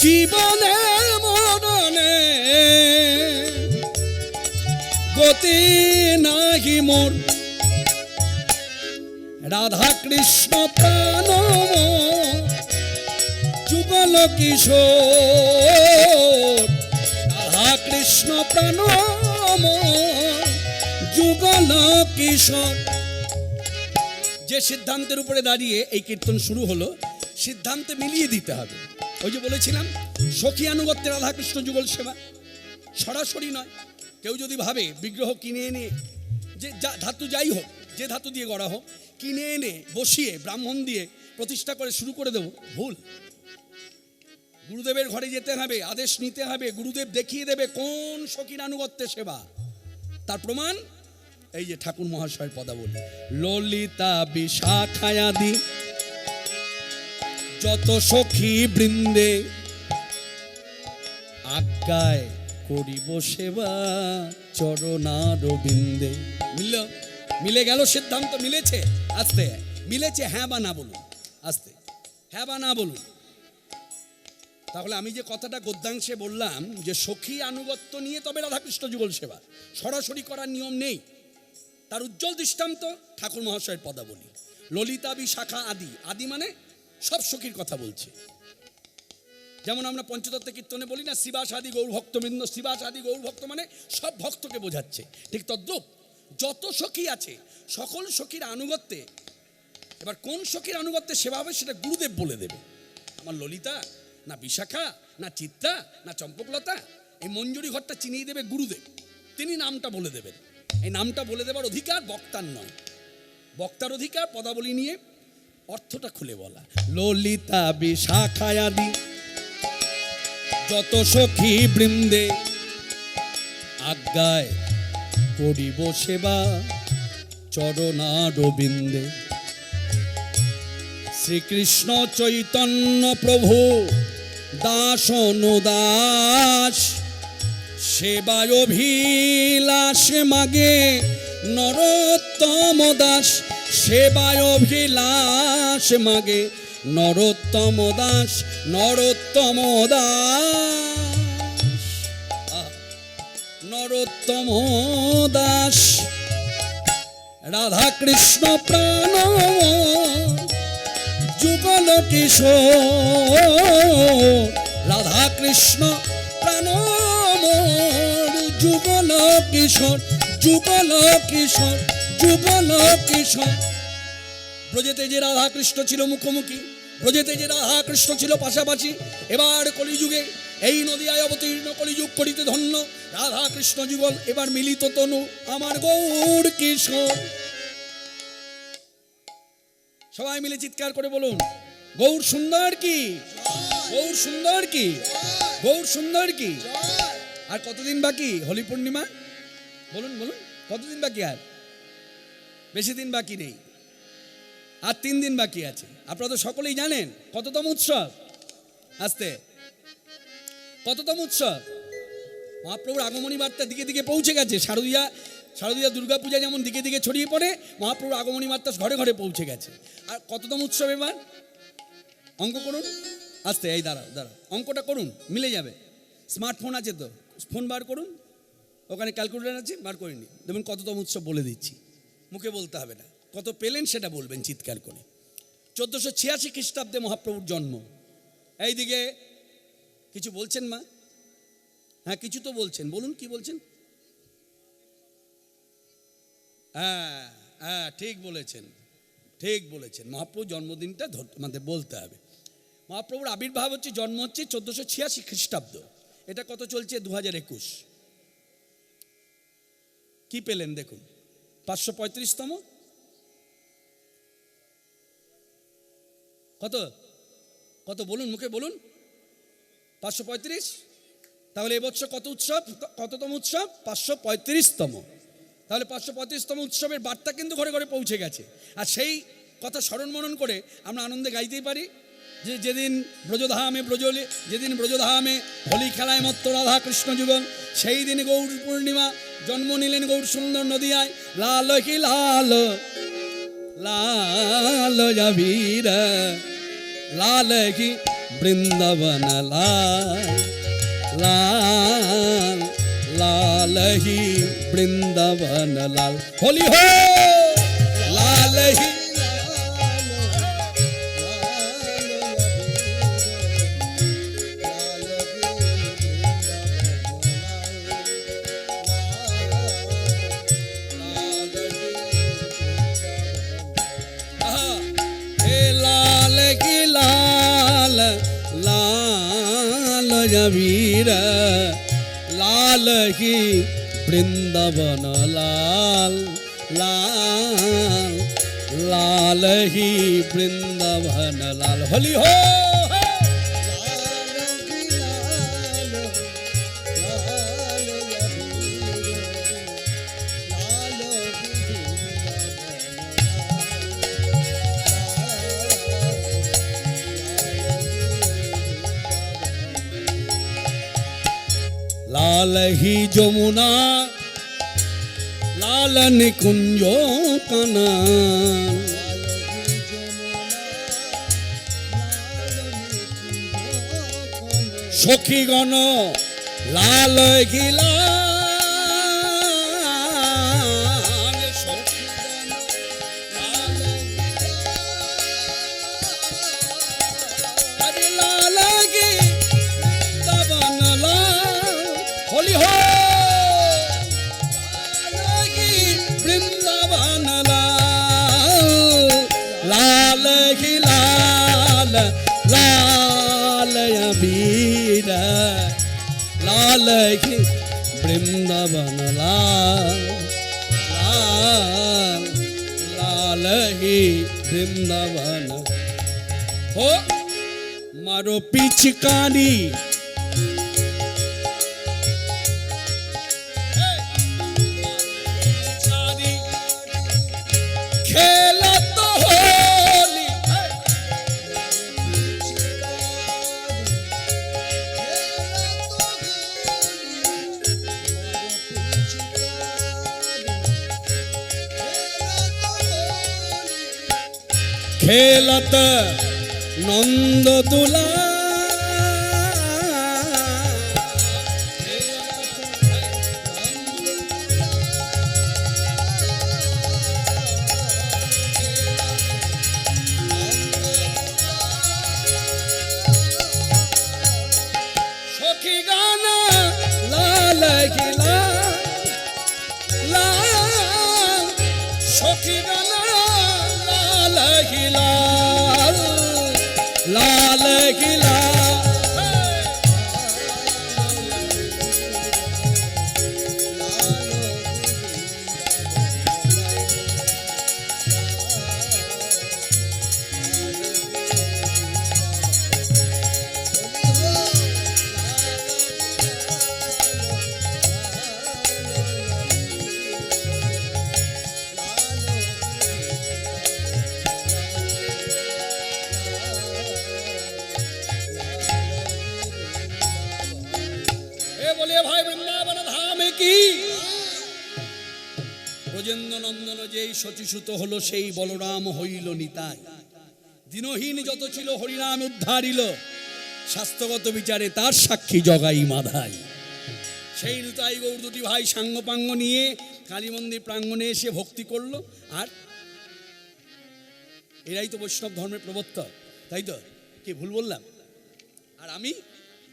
S2: জীবনে মরণে গতি নাহি মোর। রাধা কৃষ্ণ প্রাণম যুগল কিশোর, রাধা কৃষ্ণ প্রাণম যুগল কিশোর। যে সিদ্ধান্তের উপরে দাঁড়িয়ে এই কীর্তন শুরু হলো, সিদ্ধান্তে মিলিয়ে দিতে হবে। ওই যে বলেছিলাম, সখী আনুগত্যে রাধাকৃষ্ণ যুগল সেবা, সরাসরি নয়। কেউ যদি ভাবে বিগ্রহ কিনে এনে, যে ধাতু যাই হোক, যে ধাতু দিয়ে গড়া হোক, কিনে এনে বসিয়ে ব্রাহ্মণ দিয়ে প্রতিষ্ঠা করে শুরু করে দেবো, ভুল। গুরুদেবের ঘরে যেতে হবে, আদেশ নিতে হবে, গুরুদেব দেখিয়ে দেবে কোন সখীর আনুগত্যে সেবা। তার প্রমাণ এই যে ঠাকুর মহাশয়ের পদাবলী। ললিতা বিশাখায়াদি যত সখী বৃন্দে, আজ্ঞায় করিব সেবা চরণারবিন্দে। মিলল? মিলে গেল সিদ্ধান্ত? মিলেছে? আস্তে মিলেছে। হ্যাঁ বা না বলুন, আস্তে হ্যাঁ বা না বলুন। তাহলে আমি যে কথাটা গদ্যাংশে বললাম যে সখী আনুগত্য নিয়ে তবে রাধাকৃষ্ণ যুগল সেবা, সরাসরি করার নিয়ম নেই। তার উজ্জ্বল দৃষ্টান্ত ঠাকুর মহাশয়ের পদাবলী। ললিতা বিশাখা আদি, আদি মানে সব সখীর কথা বলছে। যেমন আমরা পঞ্চতত্ত্ব কীর্তনে বলি না, শিবাস আদি গৌর ভক্তবৃন্দ। শিবাস আদি গৌর ভক্ত মানে সব ভক্তকে বোঝাচ্ছে। ঠিক তদ্রূপ যত সখী আছে সকল সখীর আনুগত্যে, এবার কোন সখীর আনুগত্যে সেবা হবে সেটা গুরুদেব বলে দেবে। আমার ললিতা না বিশাখা না চিত্রা না চম্পকলতা, এই মঞ্জুরি ঘরটা চিনিয়ে দেবে গুরুদেব। তিনি নামটা বলে দেবেন। এই নামটা বলে দেবার অধিকার বক্তার নয়, বক্তার অধিকার পদাবলী নিয়ে অর্থটা খুলে বলা। ললিতা বিশাখায়াদি যত সখী বৃন্দে, আজ্ঞায় করিব সেবা চরণারবিন্দে। শ্রীকৃষ্ণ চৈতন্য প্রভু দাস অনুদাস, সেবায় অভিলাষ মাগে নরোত্তম দাস। সেবায় অভিলাষ মাগে নরোত্তম দাস, নরোত্তম দাস, নরোত্তম দাস। রাধা কৃষ্ণ প্রাণ যুগল কিশোর, রাধা কৃষ্ণ প্রাণ যুগল কিশোর, যুগল কিশোর, যুগল কিশোর। ব্রজেতে যে রাধা কৃষ্ণ ছিল মুখোমুখি, ব্রজেতে যে রাধা কৃষ্ণ ছিল পাশাপাশি, এবার কলিযুগে এই নদিয়ায় অবতীর্ণ কলিযুগ করিতে ধন্য রাধা কৃষ্ণ যুগল, এবার মিলিত তনু আমার গৌর কিশোর। সবাই মিলে চিৎকার করে বলুন, গৌর সুন্দর কি, গৌর সুন্দর কি, গৌর সুন্দর কি। আর কতদিন বাকি হোলি পূর্ণিমা? বলুন বলুন, কতদিন বাকি? আর বেশি দিন বাকি নেই, আর 3 দিন বাকি আছে। আপনারা তো সকলেই জানেন কততম উৎসব আসতে, কততম উৎসব। মহাপ্রভুর আগমনী বার্তা দিকে দিকে পৌঁছে গেছে। শারদীয়া দুর্গাপূজা যেমন দিকে দিকে ছড়িয়ে পড়ে, মহাপ্রভুর আগমনী বার্তা ঘরে ঘরে পৌঁছে গেছে। আর কততম উৎসব এবার অঙ্ক করুন আসতে, এই দাঁড়াও দাঁড়াও, অঙ্কটা করুন, মিলে যাবে। স্মার্টফোন আছে তো, ফোন বার করুন, ওখানে ক্যালকুলেটর আছে, বার করে নিন, দেখুন কততম উৎসব বলে দিচ্ছি। মুখে বলতে হবে না, কত পেলেন সেটা বলবেন চিৎকার করে। 1486 খ্রিস্টাব্দে মহাপ্রভুর জন্ম। এইদিকে কিছু বলছেন মা? হ্যাঁ কিছু তো বলছেন, বলুন কি বলছেন? হ্যাঁ হ্যাঁ ঠিক বলেছেন, ঠিক বলেছেন। মহাপ্রভুর জন্মদিনটা আমাদের বলতে হবে। মহাপ্রভুর আবির্ভাব হচ্ছে, জন্ম হচ্ছে 1486 খ্রিস্টাব্দ। এটা কত চলছে? 2021। কি পেলেন দেখুন, 535তম। কত কত বলুন, মুখে বলুন। 535। তাহলে এবছর কত উৎসব, কততম উৎসব? 535তম। তাহলে 535তম উৎসবের বার্তা কিন্তু ঘরে ঘরে পৌঁছে গেছে। আর সেই কথা স্মরণ মনন করে আমরা আনন্দে গাইতেই পারি যে যেদিন ব্রজধামে হোলি খেলায় মত্ত রাধা কৃষ্ণ যুগল, সেই দিন গৌর পূর্ণিমা জন্ম নিলেন গৌর সুন্দর নদিয়ায়। লাল কি লাল লাল জাবির, লাল কি বৃন্দাবন লাল, লাল লাল হি বৃন্দাবন লাল। হোলি হো লাল হি, লাল কি লাল লাল জাবির, লাল কি বৃন্দাবন লাল, লাল লাল হি বৃন্দাবন লাল। হোলি হো लाल ही যমুনা, लाल निकुंज काना, সখীগণ লাল কি লাল, সখীগণ লাল কি লাল, কি বৃন্দাবন লাল। হোলি হো লাল কি বৃন্দাবন লাল, লাল কি লাল লাল আবির, লাল কি বৃন্দাবন লাল, লাল লাল হি বৃন্দাবন। हो मारो पिचकारी, खेला तो होली, खेलत नंद तुला सखी गाना लाल गिला लाल सखी गाना लाल गिला लाल गिला बोले भाई वृंदावन धाम की ব্রজেন্দ্র নন্দন যেই শচীসুত হলো সেই বলরাম হইল নিতাই দিনহীন যত ছিল হরিনাম উদ্ধারিল শাস্ত্রগত বিচারে তার সাক্ষী জগাই মাধাই সেই নিতাই গৌর দুটি ভাই সাঙ্গপাঙ্গ নিয়ে কালী মন্দির প্রাঙ্গণে এসে ভক্তি করলো আর এরাই তো বৈষ্ণব ধর্মের প্রবর্তক তাই তো কি ভুল বললাম আর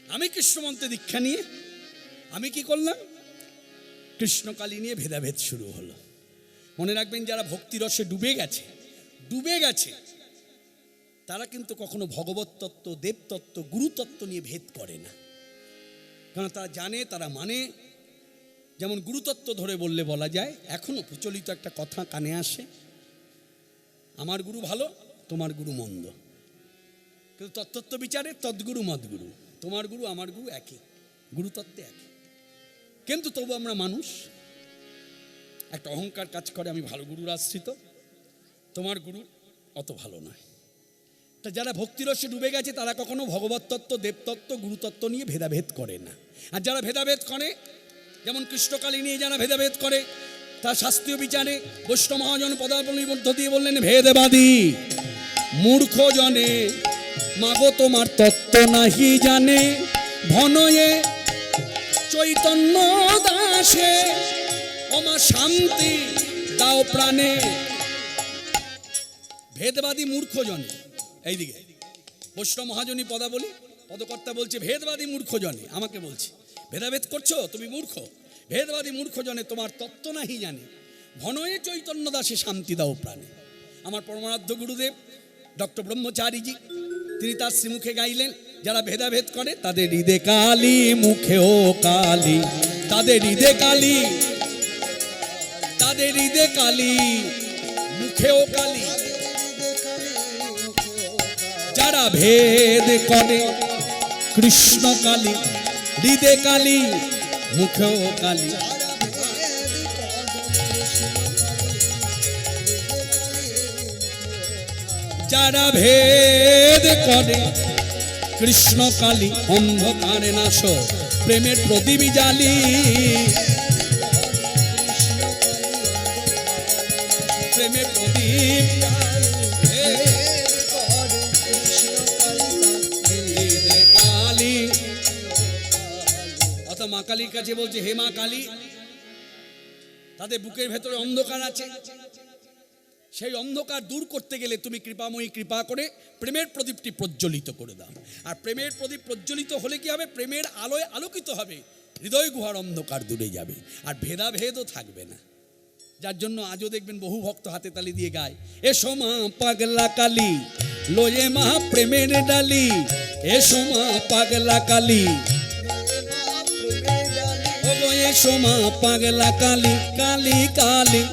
S2: আমি কৃষ্ণ মন্ত্রে দীক্ষা নিয়ে আমি কি করলাম কৃষ্ণকালী নিয়ে ভেদাভেদ শুরু হলো মনে রাখবেন যারা ভক্তি রসে ডুবে গেছে তারা কিন্তু কখনো ভগবত তত্ত্ব দেবতত্ত্ব গুরুতত্ত্ব নিয়ে ভেদ করে না কারণ তারা জানে তারা মানে যেমন গুরুতত্ত্ব ধরে বললে বলা যায় এখনো প্রচলিত একটা কথা কানে আসে আমার গুরু ভালো তোমার গুরু মন্দ কিন্তু তত্ত্ব বিচারে তদ্গুরু মদগুরু তোমার গুরু আমার গুরু একই গুরুতত্ত্বে একই কিন্তু তবু আমরা মানুষ একটা অহংকার কাজ করে আমি ভালো গুরুর আশ্রিত তোমার গুরু অত ভালো নয় তা যারা ভক্তিরসে ডুবে গেছে তারা কখনো ভগবত তত্ত্ব দেবতত্ত্ব গুরুতত্ত্ব নিয়ে ভেদাভেদ করে না আর যারা ভেদাভেদ করে যেমন কৃষ্ণকালী নিয়ে যারা ভেদাভেদ করে তার শাস্ত্রীয় বিচারে বৈষ্ণব মহাজন পদাবলীর মধ্য দিয়ে বললেন ভেদবাদী মূর্খ জনে মাগো তোমার তত্ত্ব নাহি জানে ভনয়ে চৈতন্য দাসে ওমা শান্তি দাও প্রাণে ভেদবাদী মূর্খ জনে এইদিকে বৈষ্ণব মহাজনী পদাবলী পদকর্তা বলছে ভেদবাদী মূর্খ জনে আমাকে বলছে ভেদাভেদ করছো তুমি মূর্খ ভেদবাদী মূর্খ জনে তোমার তত্ত্ব নাহি জানে ভনয়ে চৈতন্য দাসে শান্তি দাও প্রাণে আমার পরমারাধ্য গুরুদেব ডক্টর ব্রহ্মচারীজি তিনি তার শ্রীমুখে গাইলেন যারা ভেদাভেদ করে তাদের হৃদে কালী মুখেও কালী তাদের হৃদে কালী তাদের হৃদে কালী মুখেও কালী যারা ভেদ করে কৃষ্ণ কালী হৃদে কালী মুখেও কালী যারা ভেদ করে কৃষ্ণ কালী অন্ধকারে নাশ প্রেমের প্রদীপ জ্বালি প্রেমের প্রদীপ কালী অর্থাৎ মা কালীর কাছে বলছে হে মা কালী তাদের বুকের ভেতরে অন্ধকার আছে সেই অন্ধকার দূর করতে গেলে তুমি কৃপাময়ী কৃপা করে প্রেমের প্রদীপটি প্রজ্বলিত করে দাও আর প্রেমের প্রদীপ প্রজ্বলিত হলে কি হবে প্রেমের আলোয় আলোকিত হবে হৃদয় গুহার অন্ধকার দূরে যাবে আর ভেদাভেদও থাকবে না যার জন্য আজও দেখবেন বহু ভক্ত হাতে তালি দিয়ে গায় এসো মা পাগলা কালী লয়ে মা প্রেমের ডালি এসো মা পাগলা কালী ও গো এসো মা পাগলা কালী কালী কালী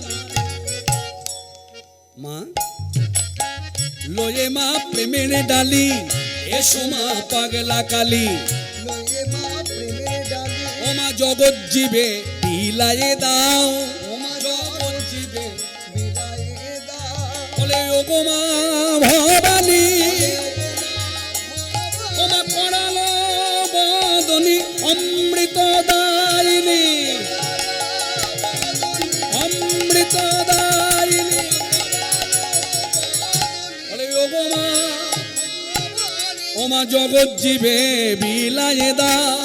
S2: মা লয়ে মা প্রেমের ডালি এসো মা পাগলা কালী ও মা জগৎ জীবে বিলায়ে দাও ও মা জগৎ জীবে বিলায়ে দাও বলে ও গো মা ভবানী ও মা করালো বদনী অমৃত দায়িনী অমৃত দায়িনী ওমা জগৎ জীবে বিলায়ে দাও।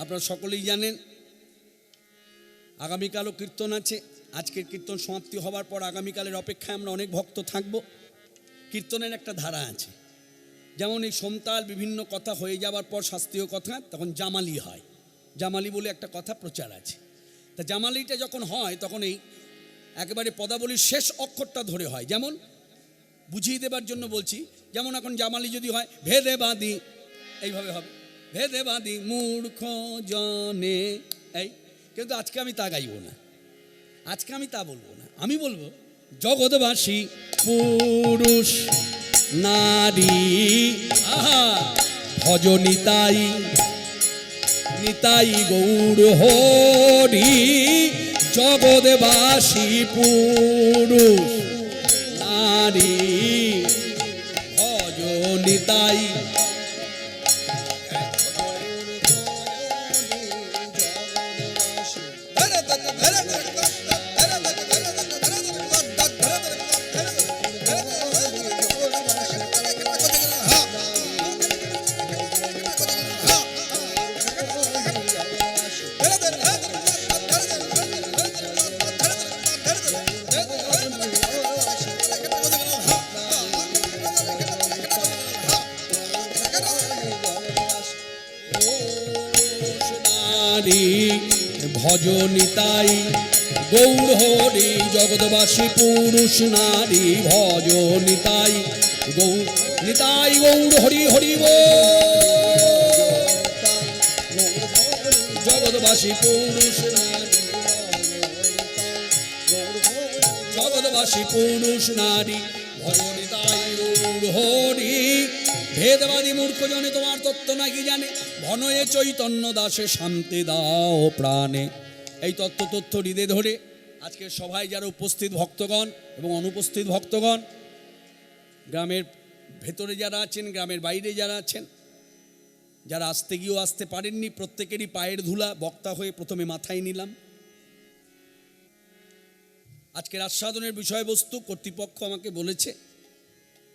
S2: আপনারা সকলেই জানেন আগামীকালও কীর্তন আছে। আজকের কীর্তন সমাপ্তি হবার পর আগামীকালের অপেক্ষায় আমরা অনেক ভক্ত থাকব। কীর্তনের একটা ধারা আছে, যেমন এই সোমতাল বিভিন্ন কথা হয়ে যাওয়ার পর শাস্ত্রীয় কথা তখন জামালি হয়। জামালি বলে একটা কথা প্রচার আছে। তা জামালিটা যখন হয় তখন এই একেবারে পদাবলীর শেষ অক্ষরটা ধরে হয়। যেমন বুঝিয়ে দেবার জন্য বলছি, যেমন এখন জামালি যদি হয় ভেদে বাঁধি, এইভাবে হবে ভেদে বাঁধি মূর্খ জনে, এই। কিন্তু আজকে আমি তা গাইব না, আজকে আমি তা বলবো না। আমি বলবো জগৎবাসী পুরুষ নারী আহা ভজ নিতাই নিতাই গৌর হরি। জগৎবাসী পুরুষ নারী ভজ নিতাই। ভজ নিতাই গৌর হরি। জগৎবাসী পুরুষ নারী ভজ নিতাই গৌর নিতাই গৌর হরি হরি জগৎবাসী পুরুষ নারী জগৎবাসী পুরুষ নারী ভজ নিতাই গৌর হরি। ভেদবাদী মূর্খ জনে তোমার তত্ত্ব নাকি জানে, ভনয়ে চৈতন্য দাসে শান্তি দাও প্রাণে। এই তত্ত্ব হৃদয়ে ধরে আজকে সভায় যারা উপস্থিত ভক্তগণ এবং অনুপস্থিত ভক্তগণ, গ্রামের ভেতরে যারা আছেন, গ্রামের বাইরে যারা আছেন, যারা আসতে গিয়েও আসতে পারেননি, প্রত্যেকেরই পায়ের ধুলা বক্তা হয়ে প্রথমে মাথায় নিলাম। আজকের আস্বাদনের বিষয়বস্তু কর্তৃপক্ষ আমাকে বলেছে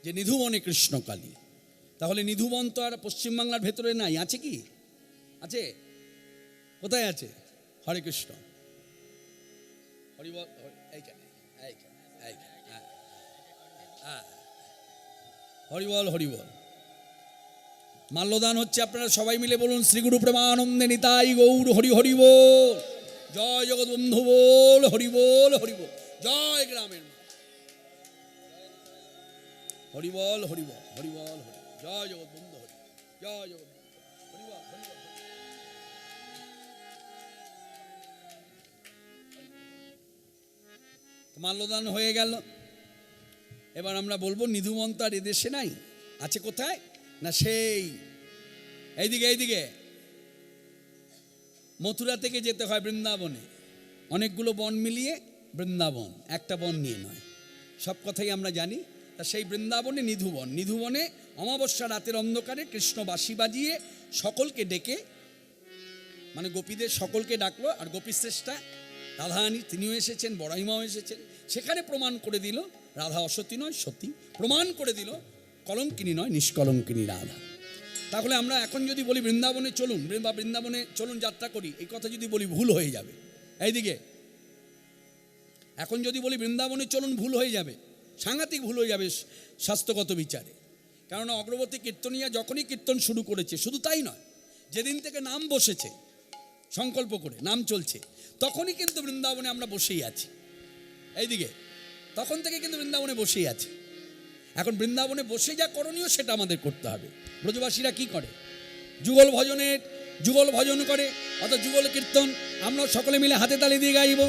S2: যে নিধুবনে কৃষ্ণকালী। তাহলে নিধুবন তো আর পশ্চিমবাংলার ভেতরে নাই, আছে কি? আছে? কোথায় আছে? হরে কৃষ্ণ হরিবল, হরিবল হরিবল। মাল্যদান হচ্ছে, আপনারা সবাই মিলে বলুন শ্রীগুরু প্রেমানন্দে নিতাই গৌর হরি হরিবল। জয় জগৎবন্ধু বল হরিবল হরিবল। জয় গ্রামের মা হরিবল হরিবল হরিবল হরি। জয় জগৎবন্ধু হরি, জয় জগৎবন্ধু হরিবল হরিবল। মাল্যদান হয়ে গেল। এবার আমরা বলবো নিধুবন তো আর এদেশে নাই, আছে কোথায় না সেই এইদিকে এইদিকে মথুরা থেকে যেতে হয় বৃন্দাবনে। অনেকগুলো বন মিলিয়ে বৃন্দাবন, একটা বন নিয়ে নয়, সব কথাই আমরা জানি। তা সেই বৃন্দাবনে নিধুবন, নিধুবনে অমাবস্যা রাতের অন্ধকারে কৃষ্ণ বাঁশি বাজিয়ে সকলকে ডেকে, মানে গোপীদের সকলকে ডাকলো। আর গোপীশ্রেষ্ঠা রাধারানী তিনিও এসেছেন, বড়াইমাও এসেছেন। সেখানে প্রমাণ করে দিল রাধা অসতী নয় সতী, প্রমাণ করে দিল কলঙ্কিনী নয় নিষ্কলঙ্কিনী রাধা। তাহলে আমরা এখন যদি বলি বৃন্দাবনে চলুন বা বৃন্দাবনে চলুন যাত্রা করি, এই কথা যদি বলি ভুল হয়ে যাবে। এইদিকে এখন যদি বলি বৃন্দাবনে চলুন ভুল হয়ে যাবে, সাংঘাতিক ভুল হয়ে যাবে স্বাস্থ্যগত বিচারে। কারণ অগ্রবর্তী কীর্তনিয়া যখনই কীর্তন শুরু করেছে, শুধু তাই নয়, যেদিন থেকে নাম বসেছে সংকল্প করে নাম চলছে, তখনই কিন্তু বৃন্দাবনে আমরা বসেই আছি। এইদিকে তখন থেকে কিন্তু বৃন্দাবনে বসেই আছি। এখন বৃন্দাবনে বসে যা করণীয় সেটা আমাদের করতে হবে। ব্রজবাসীরা কি করে? যুগল ভজন করে, অর্থাৎ যুগল কীর্তন। আমরা সকলে মিলে হাতে তালি দিয়ে গাইব।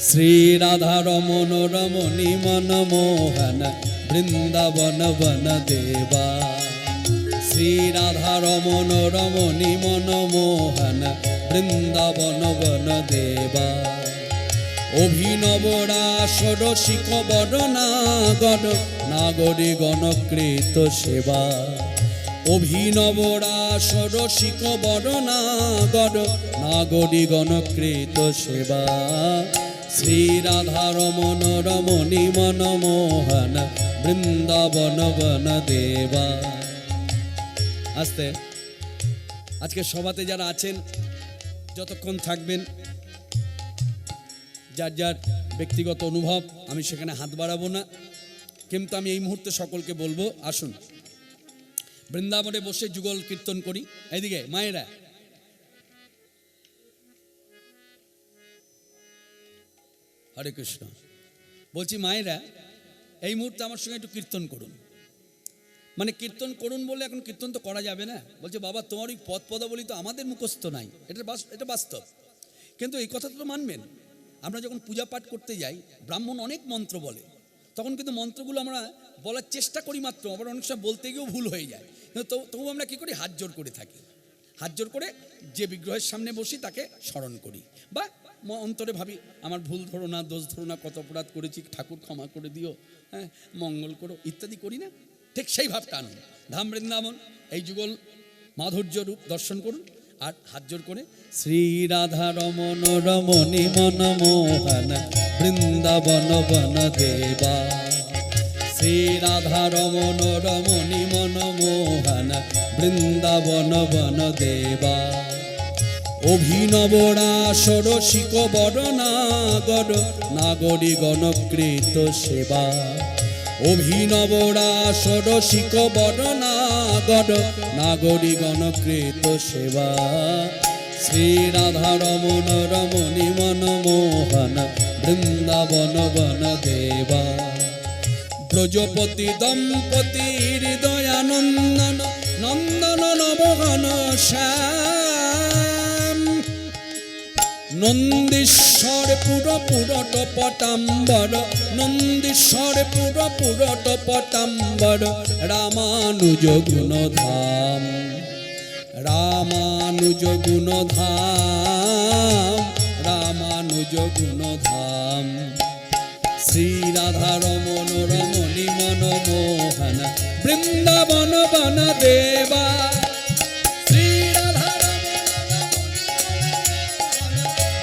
S2: শ্রী রাধা রমন রমণী মন মোহন বৃন্দাবন বন দেবা। শ্রী রাধা রমন রমণী মন মোহন বৃন্দাবন বন দেবা। অভিনবরাসর শিখ বড় নাগরী গণকৃত সেবা। অভিনবরাসর শিখ বড় নাগরী গণকৃত সেবা। শ্রী রাধা রমণ রমণী মনমোহন বৃন্দাবন বন দেবা। আস্তে। আজকে সভাতে যারা আছেন, যতক্ষণ থাকবেন, যার যার ব্যক্তিগত অনুভব, আমি সেখানে হাত বাড়াবো না, কিন্তু আমি এই মুহূর্তে সকলকে বলবো, আসুন বৃন্দাবনে বসে যুগল কীর্তন করি। এইদিকে মায়েরা, হরে কৃষ্ণ। বলছি মায়েরা, এই মুহূর্তে আমার সঙ্গে একটু কীর্তন করুন। মানে কীর্তন করুন বলে এখন কীর্তন তো করা যাবে না। বলছে বাবা তোমার ওই পদ পদাবলী তো আমাদের মুখস্থ নাই, এটা বাস্তব। কিন্তু এই কথা তো মানবেন, আমরা যখন পূজা পাঠ করতে যাই, ব্রাহ্মণ অনেক মন্ত্র বলে, তখন কিন্তু মন্ত্রগুলো আমরা বলার চেষ্টা করি মাত্র, আবার অনেক সময় বলতে গিয়েও ভুল হয়ে যায়। কিন্তু তবু আমরা কী করি, হাত জোর করে থাকি। হাত জোর করে যে বিগ্রহের সামনে বসি তাকে স্মরণ করি, বা অন্তরে ভাবি আমার ভুল ধরো না, দোষ ধরো না, কত অপরাধ করেছি, ঠাকুর ক্ষমা করে দিও, হ্যাঁ মঙ্গল করো ইত্যাদি করি না। ঠিক সেই ভাবটা আনুন। ধাম বৃন্দাবন এই যুগল মাধুর্য রূপ দর্শন করুন, আর হাত জোর করে শ্রী রাধা রমণ রমণী মনমোহন বৃন্দাবন বন দেবা। শ্রী রাধা রমণ রমণী মনমোহন বৃন্দাবন বন দেবা। অভিনবরাসর শিক বরনাগর নাগরী গণকৃত সেবা। অভিনবরাসর শিক বরনাগর নাগরী গণকৃত সেবা। শ্রী রাধা রমণ রমণী মনমোহন বৃন্দাবন বন দেবা। ব্রজপতি দম্পতি হৃদয়ানন্দন নন্দন নবঘন শ্যাম। নন্দীশ্বর পুর পুরট পটাম্বর, নন্দীশ্বর পুর পুরট পটাম্বর রামানুজ গুণধাম। রামানুজ গুণধাম, রামানুজ গুণধাম। শ্রী রাধা রমণ রমণী মনমোহন বৃন্দাবন বন দেবা। শ্রী রাধা রমণ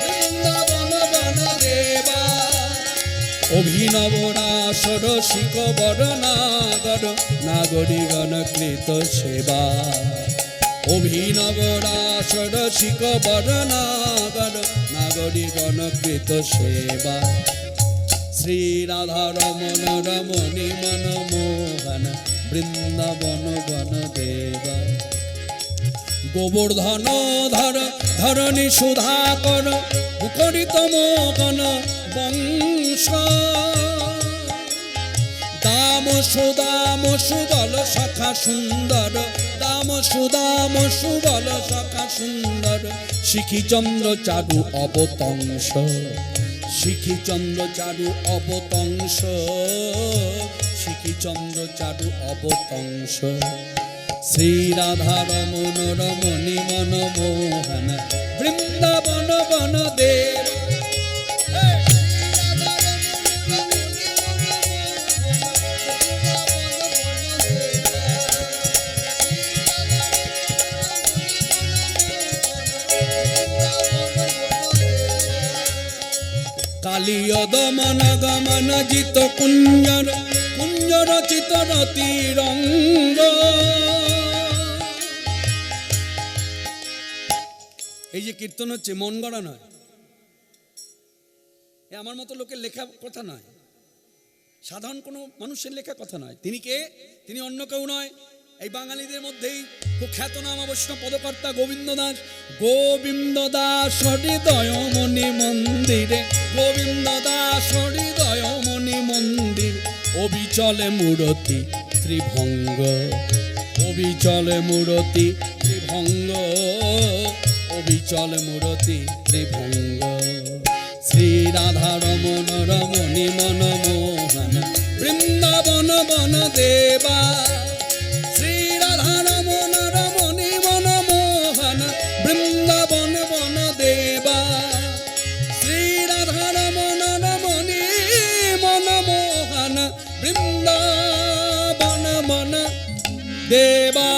S2: বৃন্দাবন বন দেবা। অভিনবরাসর শিক বরনাগর নাগরী গণকৃত সেবা। অভিনবরাসর শিক বরনাগর নাগরী গণকৃত সেবা। শ্রী রাধা রমণ রমণী মনমোহন বৃন্দাবন বন দেবা। গোবর্ধন ধর ধরণী সুধাকর মুখরিত মোহন বংশ। দাম সুদাম সুবল সখা সুন্দর, দাম সুদাম সুবল সখা সুন্দর। শিখি চন্দ্র চারু অবতংশ, শিখি চন্দ্র চারু অবতংশ, শিখি চন্দ্র চারু অবতংশ। শ্রী রাধা রমণ রমণী মনমোহন বৃন্দাবন বন দেব। কালীয় দমন গমন জিত কুঞ্জর, কুঞ্জর চিত রতিরঙ্গ। এই যে কীর্তন হচ্ছে মন গড়া নয়, এ আমার মতো লোকের লেখা কথা নয়, সাধারণ কোনো মানুষের লেখা কথা নয়। তিনি কে? তিনি অন্য কেউ নয়, এই বাঙালিদের মধ্যেই খুব খ্যাতনাম বৈষ্ণব পদকর্তা গোবিন্দ দাস। গোবিন্দ দাস হৃদয়মণি মন্দিরে, গোবিন্দ দাস হৃদয়মণি মন্দির। অবিচলে মূরতি ত্রিভঙ্গ, অবিচলে মূরতি ত্রিভঙ্গ, অবিচলে মূরতি ত্রিভঙ্গ। শ্রী রাধা রমণ রমণী মনমোহন বৃন্দাবন বন দেবা। শ্রী রাধা রমণ রমণী মনমোহন বৃন্দাবন বন দেবা। শ্রী রাধা রমণ রমণী মনমোহন বৃন্দাবন বন দেবা।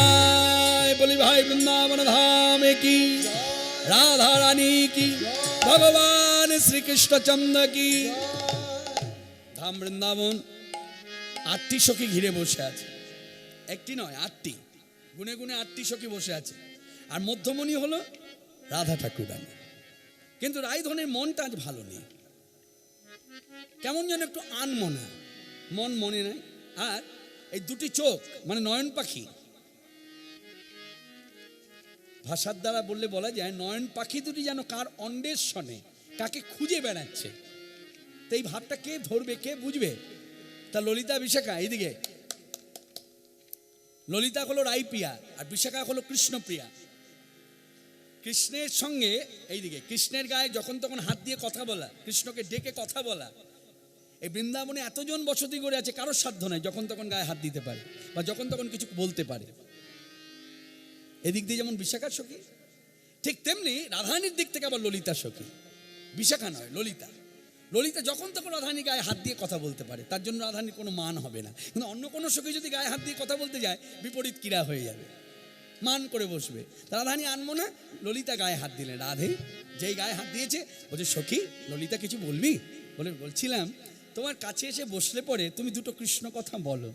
S2: বলি ভাই বৃন্দাবন ধাম কি, রাধা রানী কি, ভগবান শ্রীকৃষ্ণচন্দ্র কি। ধাম বৃন্দাবন 8টি সখী ঘিরে বসে আছে, একটি নয় 8টি, গুনে গুনে 8টি সখী বসে আছে। আর মধ্যমণি হলো রাধা ঠাকুরানী। কিন্তু রায়ধনের মনটা আজ ভালো নেই, কেমন যেন একটু আনমনা, মন মনে নাই। আর এই দুটি চোখ মানে নয়ন পাখি, ভাষার দ্বারা বললে বলা যায় নয়ন পাখি দুটি যেন কার অন্বেষণে কাকে খুঁজে বেড়াচ্ছে। তো এই ভাবটা কে ধরবে, কে বুঝবে? তা ললিতা বিশাখা, এইদিকে ললিতা হলো রায়প্রিয়া আর বিশাখা হলো কৃষ্ণপ্রিয়া। কৃষ্ণের সঙ্গে এইদিকে কৃষ্ণের গায়ে যখন তখন হাত দিয়ে কথা বলা, কৃষ্ণকে ডেকে কথা বলা। এই বৃন্দাবনে এতজন বসতি করে আছে, কারোর সাধ্য নাই যখন তখন গায়ে হাত দিতে পারে বা যখন তখন কিছু বলতে পারে। এদিক দিয়ে যেমন বিশাখার সখী, ঠিক তেমনি রাধারানীর দিক থেকে আবার ললিতা সখী। বিশাখা নয়, ললিতা। ললিতা যখন তখন রাধারানী গায়ে হাত দিয়ে কথা বলতে পারে, তার জন্য রাধারানীর কোনো মান হবে না। কিন্তু অন্য কোনো সখী যদি গায়ে হাত দিয়ে কথা বলতে যায়, বিপরীত ক্রীড়া হয়ে যাবে, মান করে বসবে। রাধারানী আনবো না, ললিতা গায়ে হাত দিলেন। রাধে যেই গায়ে হাত দিয়েছে বলছে, সখী ললিতা কিছু বলবি? বলছিলাম তোমার কাছে এসে বসলে পরে তুমি দুটো কৃষ্ণ কথা বলো,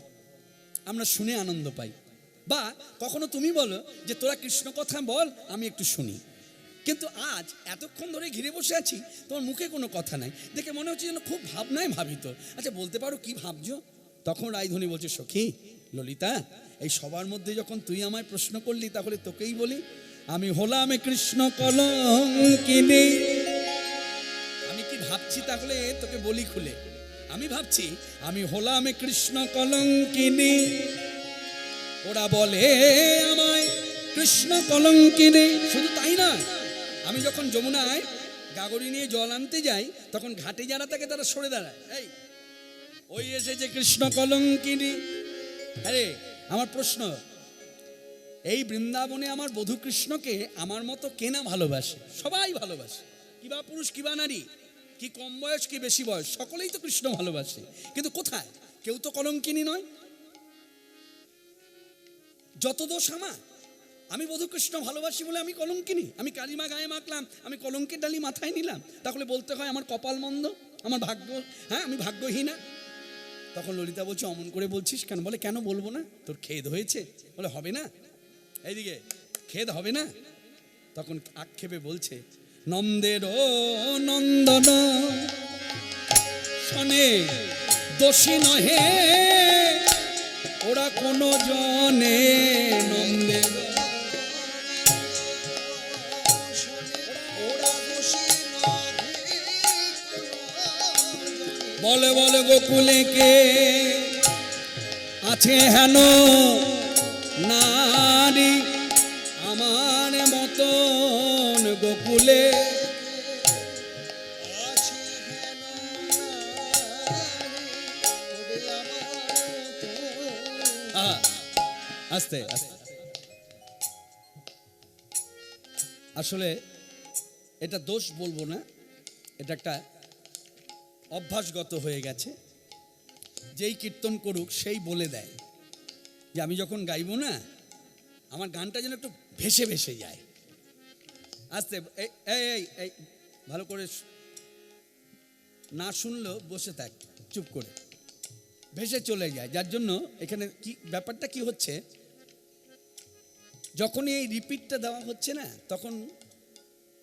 S2: আমরা শুনে আনন্দ পাই। বা কখনো তুমি বলো যে তোরা কৃষ্ণ কথা বল, আমি একটু শুনি। কিন্তু আজ এতক্ষণ ধরে ঘিরে বসে আছি, তোমার মুখে কোনো কথা নাই, দেখে মনে হচ্ছে যেন খুব ভাবনায় ভাবিত। আচ্ছা বলতে পারো কি ভাবছো? তখন রায়ধনী বলছে, সখী ললিতা, এই সবার মধ্যে যখন তুই আমায় প্রশ্ন করলি, তাহলে তোকেই বলি, আমি হলাম কৃষ্ণ কলঙ্কিনী। আমি কি ভাবছি তাহলে তোকে বলি খুলে। আমি ভাবছি আমি হলাম কৃষ্ণ কলঙ্কিনী। ওরা বলে আমায় কৃষ্ণ কলঙ্কিনী। শুধু তাই না, আমি যখন যমুনায় গাগরি নিয়ে জল আনতে যাই, তখন ঘাটে যারা থাকে তারা সরে দাঁড়ায়, এই ওই এসেছে কৃষ্ণ কলঙ্কিনী। আরে আমার প্রশ্ন, এই বৃন্দাবনে আমার বধূ কৃষ্ণকে আমার মতো কেনা ভালোবাসে? সবাই ভালোবাসে, কিবা পুরুষ কিবা নারী, কি কম বয়স কি বেশি বয়স, সকলেই তো কৃষ্ণ ভালোবাসে। কিন্তু কোথায়? কেউ তো কলঙ্কিনী নয়। যত দোষ আমার, আমি বধূ কৃষ্ণ ভালোবাসি বলে আমি কলঙ্কিনী? আমি কালিমা গায়ে মাখলাম, আমি কলঙ্কের ডালি মাথায় নিলাম, তাহলে বলতে হয় আমার কপাল মন্দ, আমার ভাগ্য, হ্যাঁ আমি ভাগ্যহীনা। তখন ললিতা বলছে, অমন করে বলছিস কেন? বলে কেন বলবো না, তোর খেদ হয়েছে? বলে হবে না, এইদিকে খেদ হবে না। তখন আক্ষেপে বলছে, নন্দের নন্দন শোনে দোষী নহে ওরা কোনো জনে। নন্দের বলে বলে গোকুলে কে আছে হেন নারী, আমার মতন গোকুলে আস্তে আস্তে। আসলে এটা দোষ বলবো না, এটা একটা অভ্যাসগত হয়ে গেছে। যেই কীর্তন করুক সেই বলে দেয় যে আমি যখন গাইবো না, আমার গানটা যেন একটু ভেসে ভেসে যায়। আস্তে, এই এই ভালো করে না শুনলেও বসে থাক চুপ করে, ভেসে চলে যায়। যার জন্য এখানে কি ব্যাপারটা কি হচ্ছে, যখনই এই রিপিটটা দেওয়া হচ্ছে না, তখন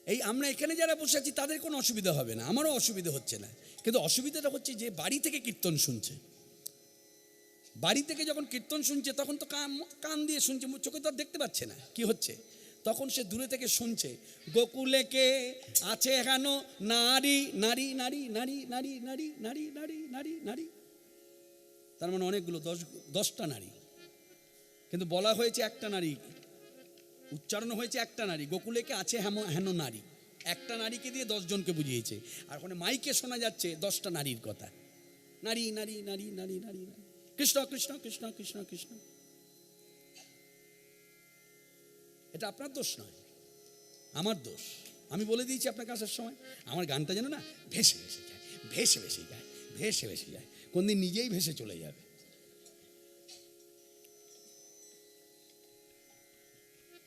S2: এই আমরা এখানে যারা বসে আছি তাদের কোনো অসুবিধা হবে না, আমারও অসুবিধা হচ্ছে না। কিন্তু অসুবিধাটা হচ্ছে যে বাড়ি থেকে কীর্তন শুনছে, বাড়ি থেকে যখন কীর্তন শুনছে তখন তো কান দিয়ে শুনছে, চোখে তো আর দেখতে পাচ্ছে না কি হচ্ছে। তখন সে দূরে থেকে শুনছে, গোকুলে কে আছে হেন নারী, নারী নারী নারী নারী নারী নারী নারী নারী নারী, তার মানে অনেকগুলো, 10টা নারী, কিন্তু বলা হয়েছে একটা নারী, উচ্চারণ হয়েছে একটা নারী। গোকুলে কে আছে হেন নারী, একটা নারীকে দিয়ে 10 জনকে বুঝিয়েছে। আর ওখানে মাইকে শোনা যাচ্ছে 10টা নারীর কথা, নারী নারী নারী নারী নারী নারী, কৃষ্ণ কৃষ্ণ কৃষ্ণ কৃষ্ণ কৃষ্ণ। এটা আপনার দোষ নয়, আমার দোষ। আমি বলে দিয়েছি আপনাকে আসার সময়, আমার গানটা যেন না ভেসে ভেসে যায়, ভেসে ভেসে যায়, ভেসে ভেসে যায়, কোনদিন নিজেই ভেসে চলে যাবে।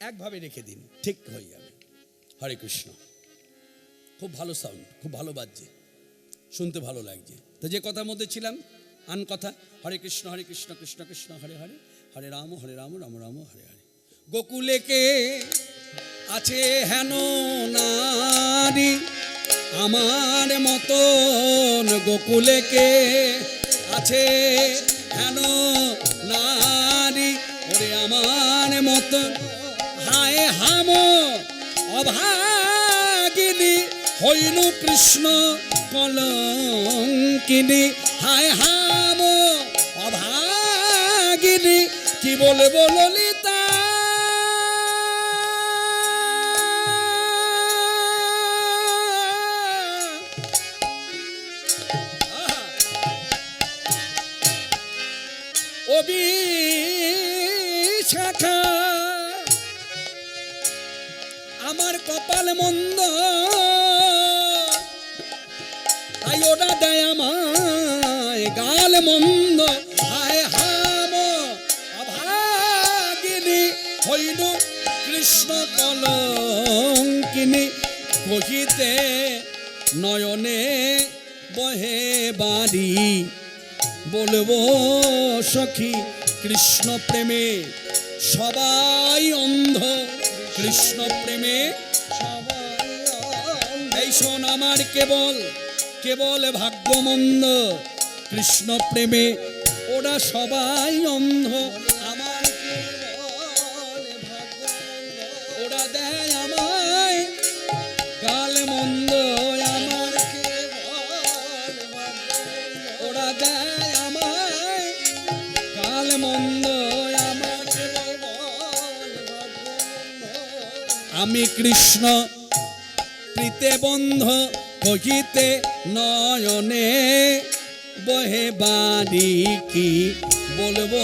S2: একভাবে রেখে দিন, ঠিক হয়ে যাবে। হরে কৃষ্ণ। খুব ভালো সাউন্ড, খুব ভালো বাজছে, শুনতে ভালো লাগছে। তো যে কথার মধ্যে ছিলাম, আন কথা, হরে কৃষ্ণ কৃষ্ণ কৃষ্ণ হরে হরে, হরে রাম রাম রাম হরে হরে। গোকুলে কে আছে হেন নারী আমার মতন, গোকুলে কে আছে হেন নারী ওরে আমার মতন, হায় হাম অভাগিনী হইনু কৃষ্ণ কলঙ্কিনী, হায় হাম অভাগিনী কি বলবো ললিতা, শাখা আমার কপাল মন্দ, তাই ওটা দেয় আমায় গাল মন্দ, হায় হাম অভাগিনী হইনু কৃষ্ণ কলঙ্কিনী, কহিতে নয়নে বহে বাড়ি, বলবো সখী কৃষ্ণ প্রেমে সবাই অন্ধ, কৃষ্ণ প্রেমে সবাই অন্ধ। এই শোন আমার কেবল কেবল ভাগ্যমন্দ, কৃষ্ণ প্রেমে ওরা সবাই অন্ধ, আমার ওরা দেয় আমায় গাল মন্দ, আমার ওরা দেয় আমায় গাল মন্দ, আমার আমি কৃষ্ণ প্রীতে বন্ধ, কহিতে নয়নে বহে বাড়ি, কি বলবো